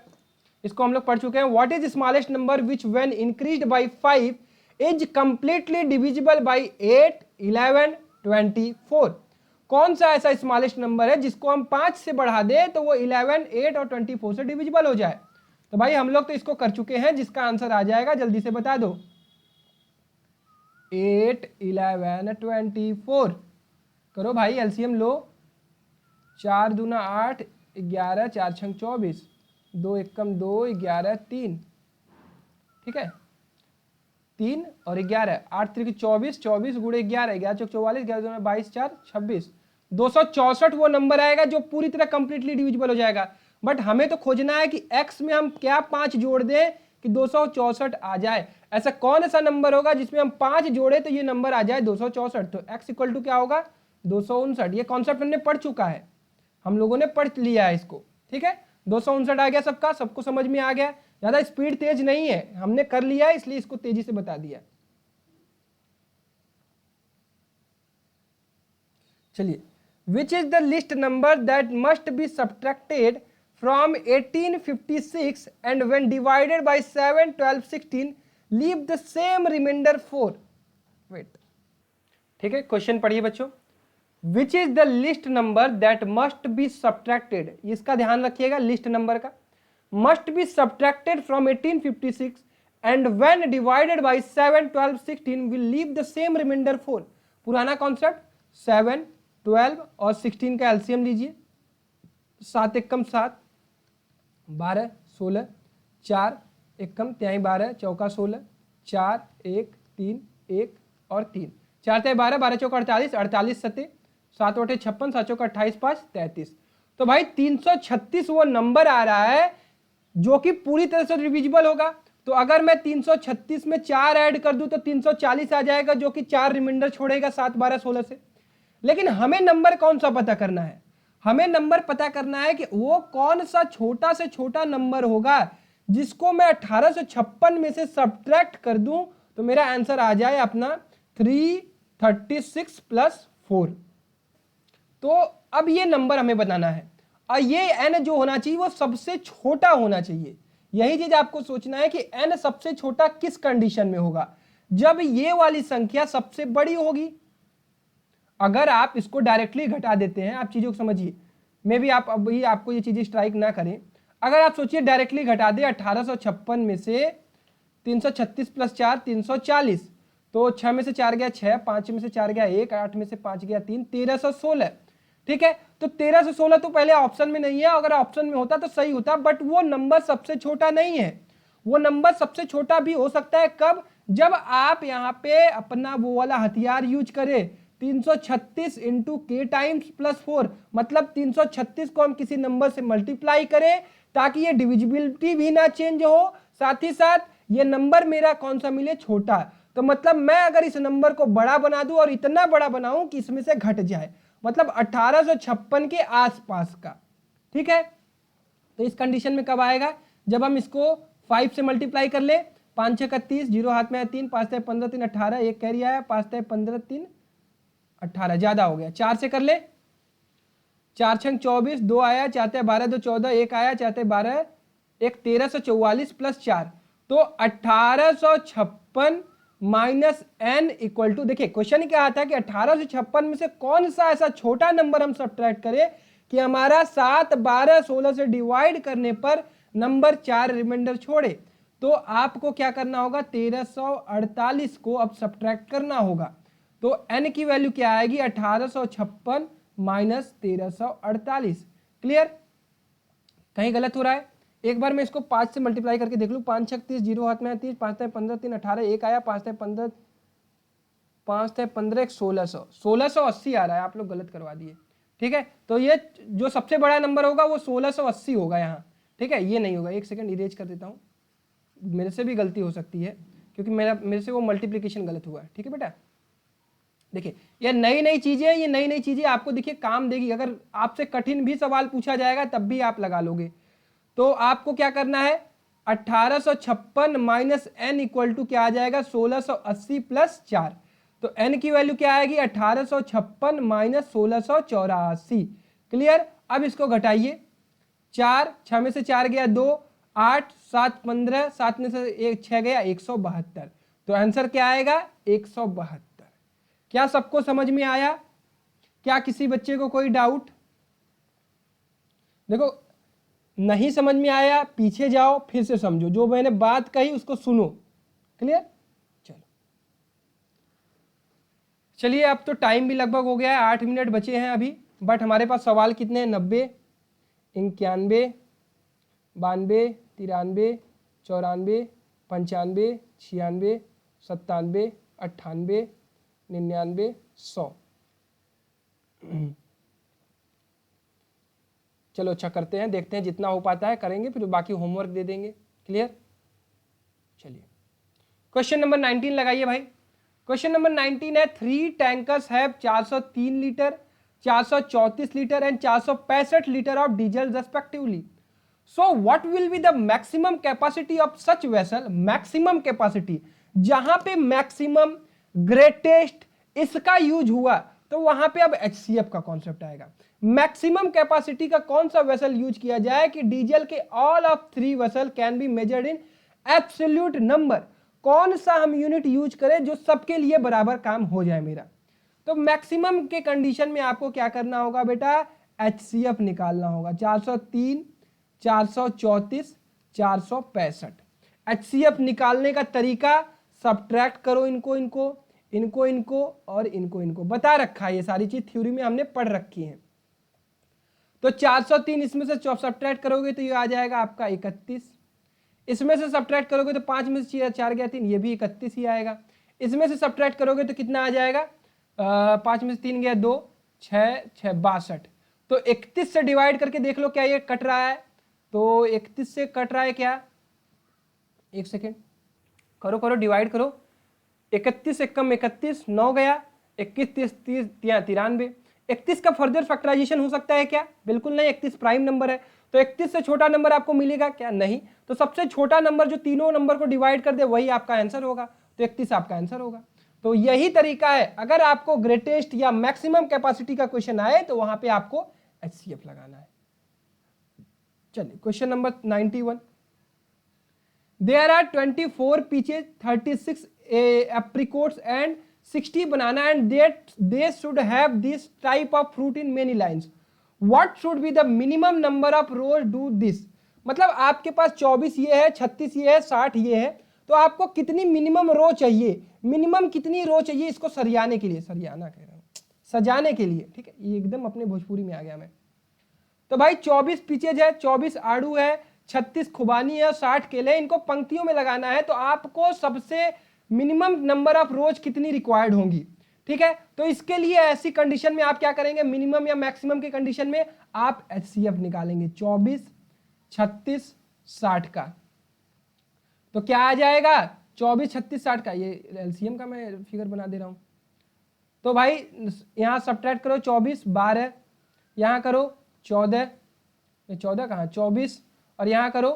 इसको हम लोग पढ़ चुके हैं। What is smallest number which when increased by 5 is completely divisible by 8, 11, 24। कौन सा ऐसा स्मॉलेस्ट नंबर है जिसको हम 5 से बढ़ा दे तो वो 11, 8 और 24 से डिविजिबल हो जाए। तो भाई हम लोग तो इसको कर चुके हैं, जिसका आंसर आ जाएगा जल्दी से बता दो। 8, 11, 24 करो भाई, एलसीएम लो। 4 दूना 8, 11, 4 छंग 24, 2 1 कम 2, 11, 3। ठीक है, 3 और 11, 8 3 24, 24 गुणे 11, 11 चौक 44, 11 दूना 22, 4 26, 264 वो नंबर आएगा जो पूरी तरह कंप्लीटली डिविजिबल हो जाएगा। बट हमें तो खोजना है कि x में हम क्या 5 जोड़ दें कि 264 आ जाए। ऐसा कौन सा नंबर होगा जिसमें हम 5 जोड़े तो ये नंबर आ जाए 264। तो x इक्वल टू क्या होगा, 259। ये कॉन्सेप्ट हमने पढ़ चुका है, हम लोगों ने पढ़ लिया है इसको। ठीक है, 259 आ गया सबका, सबको समझ में आ गया। ज्यादा स्पीड तेज नहीं है, हमने कर लिया है इसलिए इसको तेजी से बता दिया। चलिए, which is the least number that must be subtracted from 1856 and when divided by 7, 12, 16 leave the same remainder 4। Wait, ठीक है, क्वेश्चन पढ़िए बच्चों। Which is the least number that must be subtracted, इसका ध्यान रखिएगा, लिस्ट नंबर का। Must be subtracted from 1856 and when divided by 7, 12, 16 will leave the same remainder 4। पुराना कॉन्सेप्ट, 7, 12 और 16 का एलसीएम लीजिए। 7 1 कम 7, 12, 16, 4 1 कम 3 12, चौका 16, 4 1 3 1 और 3, 4 3 12, 12 चौका 48, 48 7 7 8 56, 7 चौका 28, 5 33। तो भाई 336 वो नंबर आ रहा है जो कि पूरी तरह से डिविजिबल होगा। तो अगर मैं 336 में 4 ऐड कर दूं तो 340 आ जाएगा, जो कि 4 रिमाइंडर छोड़ेगा 7 12 16 से। लेकिन हमें नंबर कौन सा पता करना है, हमें नंबर पता करना है कि वो कौन सा छोटा से छोटा नंबर होगा जिसको मैं 1856 में से सब्ट्रैक्ट कर दूं तो मेरा आंसर आ जाए अपना 3 36 प्लस 4। तो अब ये नंबर हमें बनाना है और ये n जो होना चाहिए वो सबसे छोटा होना चाहिए। यही चीज आपको सोचना है कि n सबसे छोटा किस कंडीशन में होगा, जब ये वाली संख्या सबसे बड़ी होगी। अगर आप इसको डायरेक्टली घटा देते हैं, आप चीजों को समझिए, मे भी आप अभी आपको ये चीजें स्ट्राइक ना करें। अगर आप सोचिए डायरेक्टली घटा दे 1856 में से 336 प्लस 4 340, तो 6 में से 4 गया 6, 5 में से 4 गया 1, 8 में से 5 गया 3, 1316। ठीक है, तो 1316 तो पहले ऑप्शन में नहीं है, अगर ऑप्शन में होता तो सही होता, बट वो नंबर सबसे छोटा नहीं है। वो नंबर सबसे छोटा भी हो सकता है कब, जब आप यहाँ पे अपना वो वाला हथियार यूज करें, 336 इंटू के टाइम्स प्लस 4, मतलब 336 को हम किसी नंबर से मल्टीप्लाई करें ताकि ये डिविजिबिलिटी भी ना चेंज हो, साथ ही साथ ये नंबर मेरा कौन सा मिले, छोटा। तो मतलब मैं अगर इस नंबर को बड़ा बना दूं और इतना बड़ा बनाऊं कि इसमें से घट जाए, मतलब 1856 के आसपास का। ठीक है, तो इस कंडीशन में कब आएगा, जब हम इसको 5 से मल्टीप्लाई कर ले, 5 6 31, 0 हाथ में है 3, 5 3 15 3 18, एक कैरी आया, 5 3 15 3 18, ज्यादा हो गया। 4 से कर ले, 4 6 24, 2 आया, 4 3 12 2 14, एक आया, 4 3 12 एक 1344 प्लस 4, तो 1856 माइनस n इक्वल टू, देखिए क्वेश्चन क्या था कि 1856 में से कौन सा ऐसा छोटा नंबर हम सब्ट्रैक्ट करें कि हमारा 7 12 16 से डिवाइड करने पर नंबर 4 रिमाइंडर छोड़े। तो आपको क्या करना होगा, 1348 को अब सब्ट्रैक्ट करना होगा। तो n की वैल्यू क्या आएगी, 1856 माइनस 1348। क्लियर, कहीं गलत हो रहा है? एक बार मैं इसको 5 से मल्टीप्लाई करके देख लूं, 5 6 30, 0 हाथ में 30, 5 3 15 3 18, एक आया, 5 3 15 5 3 15 एक 1600, 1680 आ रहा है, आप लोग गलत करवा दिए। ठीक है, तो ये जो सबसे बड़ा नंबर होगा वो 1680 होगा यहाँ। ठीक है, ये नहीं होगा, एक सेकंड इरेज कर देता हूँ, मेरे से भी गलती हो सकती है क्योंकि मेरे से वो मल्टीप्लीकेशन गलत हुआ है। ठीक है बेटा, देखिए ये नई नई चीजें, ये नई नई चीजें आपको देखिए काम देगी। अगर आपसे कठिन भी सवाल पूछा जाएगा तब भी आप लगा लोगे। तो आपको क्या करना है, 1856 माइनस n इक्वल टू क्या आ जाएगा, 1680 प्लस 4। तो n की वैल्यू क्या आएगी, 1856 माइनस 1684। क्लियर, अब इसको घटाइए, 4 6 में से 4 गया 2, 8 7 15, 7 में से 6 गया 172। तो आंसर क्या आएगा, 172। क्या सबको समझ में आया? क्या किसी बच्चे को कोई डाउट? देखो नहीं समझ में आया पीछे जाओ, फिर से समझो, जो मैंने बात कही उसको सुनो। क्लियर, चलो चलिए, अब तो टाइम भी लगभग हो गया है, 8 मिनट बचे हैं अभी, बट हमारे पास सवाल कितने हैं, 90 91 92 93 94 95 96 97 98 99 100। चलो अच्छा करते हैं, देखते हैं जितना हो पाता है करेंगे, फिर बाकी होमवर्क दे देंगे। क्लियर, चलिए क्वेश्चन नंबर 19 लगाइए भाई। क्वेश्चन नंबर 19 है, 3 tankers have 403 litre, 434 litre and 465 litre of diesel respectively. So what will be the maximum capacity of such vessel. Maximum capacity, जहां पे मैक्सिमम ग्रेटेस्ट इसका यूज हुआ तो वहां पे अब HCF का कॉन्सेप्ट आएगा। मैक्सिमम कैपेसिटी का कौन सा वेसल यूज किया जाए कि डीजल के all of 3 vessel can be measured in absolute number. कौन सा हम यूनिट यूज करें जो सबके लिए बराबर काम हो जाए मेरा। तो मैक्सिमम के कंडीशन में आपको क्या करना होगा बेटा, HCF निकालना होगा। 403 434 465। HCF निकालने का तरीका, सब्ट्रैक्ट करो इनको इनको इनको इनको और इनको इनको, बता रखा है, ये सारी चीज थ्योरी में हमने पढ़ रखी है। तो 403 इसमें से सब्ट्रैक्ट करोगे तो ये आ जाएगा आपका 31। इसमें से सब्ट्रैक्ट करोगे तो 5 में से 4 गया 3, ये भी 31 ही आएगा। इसमें से सब्ट्रैक्ट करोगे तो कितना आ जाएगा, 5 में से 3 गया 2, 6 6 62। तो 31 से डिवाइड करके देख लो क्या ये कट रहा है। तो 31 से कट रहा है क्या, एक सेकेंड करो करो डिवाइड करो, 31 एकम 31, 9 गया, 21 30 30 93। 31 का फर्दर फैक्टराइजेशन हो सकता है क्या, बिल्कुल नहीं, 31 प्राइम नंबर है। तो 31 से छोटा नंबर आपको मिलेगा क्या, नहीं। तो सबसे छोटा नंबर जो तीनों नंबर को डिवाइड कर दे वही आपका आंसर होगा, तो 31 आपका आंसर होगा। तो यही तरीका है, अगर आपको ग्रेटेस्ट या मैक्सिमम कैपेसिटी का क्वेश्चन आए तो वहां पे आपको HCF लगाना है। चलिए question number 91, there are 24 peaches, 36 apricots and 60 banana and they should have this type of fruit in many lines. What should be the minimum number of rows do this? मतलब आपके पास 24 ये है, 36 ये है, 60 ये है, तो आपको कितनी मिनिमम रो चाहिए, मिनिमम कितनी रो चाहिए इसको सरियाने के लिए, सरियाना कह रहा हूँ, सजाने के लिए, ठीक है, ये एकदम अपने भोजपुरी में आ गया मैं। तो भाई 24 पीचेज है, 24 आड़ू है, 36 खुबानी है, 60 केले, इनको पंक्तियों में लगाना है, तो आपको सबसे मिनिमम नंबर ऑफ रोज कितनी रिक्वायर्ड होंगी, ठीक है। तो इसके लिए ऐसी कंडीशन में आप क्या करेंगे, मिनिमम या मैक्सिमम की कंडीशन में आप HCF निकालेंगे 24, 36, 60 का। तो क्या आ जाएगा 24, 36, 60 का, ये LCM का मैं फिगर बना दे रहा हूं। तो भाई यहां सब्ट्रैक्ट करो 24, 12, यहां करो 14, 14 कहां 24, और यहां करो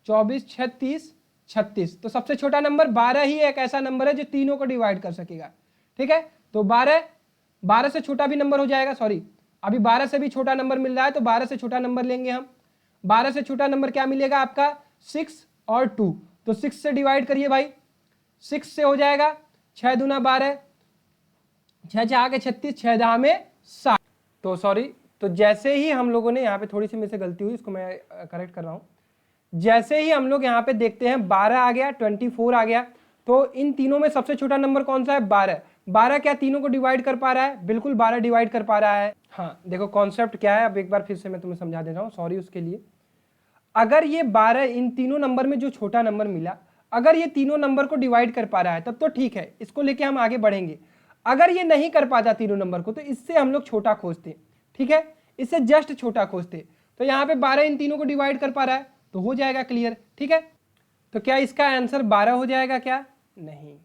24, 36, 36। तो सबसे छोटा नंबर 12 ही एक ऐसा नंबर है जो तीनों को डिवाइड कर सकेगा, ठीक है। तो 12 से छोटा भी नंबर हो जाएगा, सॉरी अभी 12 से भी छोटा नंबर मिल रहा है, तो 12 से छोटा नंबर लेंगे हम। 12 से छोटा नंबर क्या मिलेगा आपका 6 और 2, तो 6 से डिवाइड करिए भाई, 6 से हो जाएगा 6 दूना 12, 6 6 के 36, 6 दहा में 60। तो सॉरी, तो जैसे ही हम लोगों ने यहाँ पे थोड़ी सी मेरे से गलती हुई, इसको मैं करेक्ट कर रहा हूँ। जैसे ही हम लोग यहाँ पे देखते हैं 12 आ गया, 24 आ गया, तो इन तीनों में सबसे छोटा नंबर कौन सा है 12। 12 क्या तीनों को डिवाइड कर पा रहा है, बिल्कुल 12 डिवाइड कर पा रहा है। हाँ देखो कॉन्सेप्ट क्या है, अब एक बार फिर से मैं तुम्हें समझा दे रहा हूँ, सॉरी उसके लिए। अगर ये 12 इन तीनों नंबर में जो छोटा नंबर मिला, अगर ये तीनों नंबर को डिवाइड कर पा रहा है तब तो ठीक है, इसको लेके हम आगे बढ़ेंगे। अगर ये नहीं कर पाता तीनों नंबर को, तो इससे हम लोग छोटा खोजते, ठीक है, इससे जस्ट छोटा खोजते। तो यहाँ पे 12 इन तीनों को डिवाइड कर पा रहा है, तो हो जाएगा क्लियर, ठीक है। तो क्या इसका आंसर 12 हो जाएगा क्या, नहीं,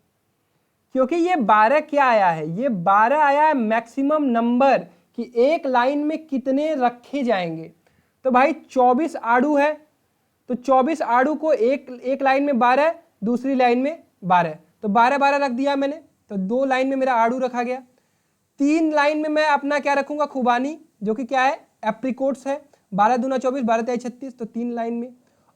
क्योंकि ये 12 क्या आया है, ये 12 आया है मैक्सिमम नंबर कि एक लाइन में कितने रखे जाएंगे। तो भाई 24 आड़ू है, तो 24 आड़ू को एक लाइन में 12, दूसरी लाइन में 12, तो 12 12 रख दिया मैंने, तो 2 लाइन में मेरा आड़ू रखा गया। 3 लाइन में मैं अपना क्या रखूंगा खुबानी, जो कि क्या है एप्रिकॉट्स है, 12 दूना 24, 12 तेईस 36, तो 3 लाइन में।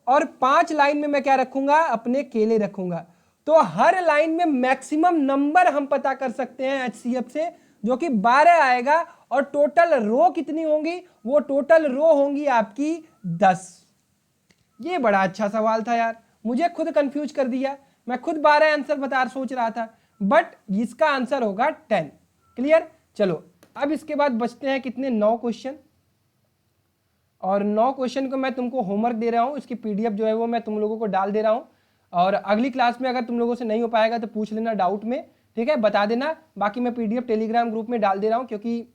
और 5 लाइन में मैं क्या रखूंगा, अपने केले रखूंगा। तो हर लाइन में मैक्सिमम नंबर हम पता कर सकते हैं HCF से, जो कि 12 आएगा, और टोटल रो कितनी होंगी, वो टोटल रो होंगी आपकी 10। ये बड़ा अच्छा सवाल था यार, मुझे खुद कंफ्यूज कर दिया, मैं खुद 12 आंसर बता सोच रहा था, बट इसका आंसर होगा 10। क्लियर। चलो अब इसके बाद बचते हैं कितने, 9 क्वेश्चन, और 9 क्वेश्चन को मैं तुमको होमवर्क दे रहा हूं, इसकी PDF जो है वो मैं तुम लोगों को डाल दे रहा हूं, और अगली क्लास में अगर तुम लोगों से नहीं हो पाएगा तो पूछ लेना डाउट में, ठीक है, बता देना। बाकी मैं PDF टेलीग्राम ग्रुप में डाल दे रहा हूं, क्योंकि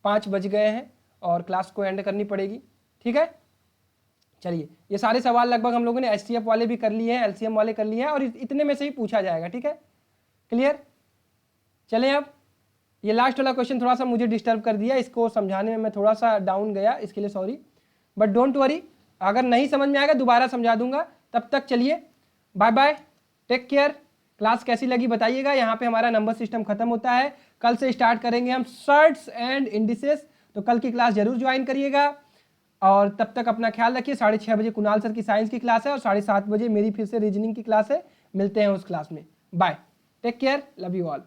5 बज गए हैं और क्लास को एंड करनी पड़ेगी, ठीक है। चलिए ये सारे सवाल लगभग हम लोगों ने HCF वाले भी कर लिए हैं, LCM वाले कर लिए हैं, और इतने में से ही पूछा जाएगा, ठीक है, क्लियर। चलें अब ये लास्ट वाला क्वेश्चन थोड़ा सा मुझे डिस्टर्ब कर दिया, इसको समझाने में मैं थोड़ा सा डाउन गया, इसके लिए सॉरी, बट डोंट वरी, अगर नहीं समझ में आएगा दोबारा समझा दूंगा। तब तक चलिए bye bye, take care. Class कैसी लगी बताइएगा। यहाँ पे हमारा नंबर सिस्टम खत्म होता है, कल से स्टार्ट करेंगे हम सर्ट्स एंड इंडिसेस, तो कल की क्लास जरूर ज्वाइन करिएगा। और तब तक अपना ख्याल रखिए। 6:30 बजे कुणाल सर की साइंस की क्लास है, और 7:30 बजे मेरी फिर से रीजनिंग की क्लास है। मिलते हैं उस क्लास में। Bye, take care, love you all.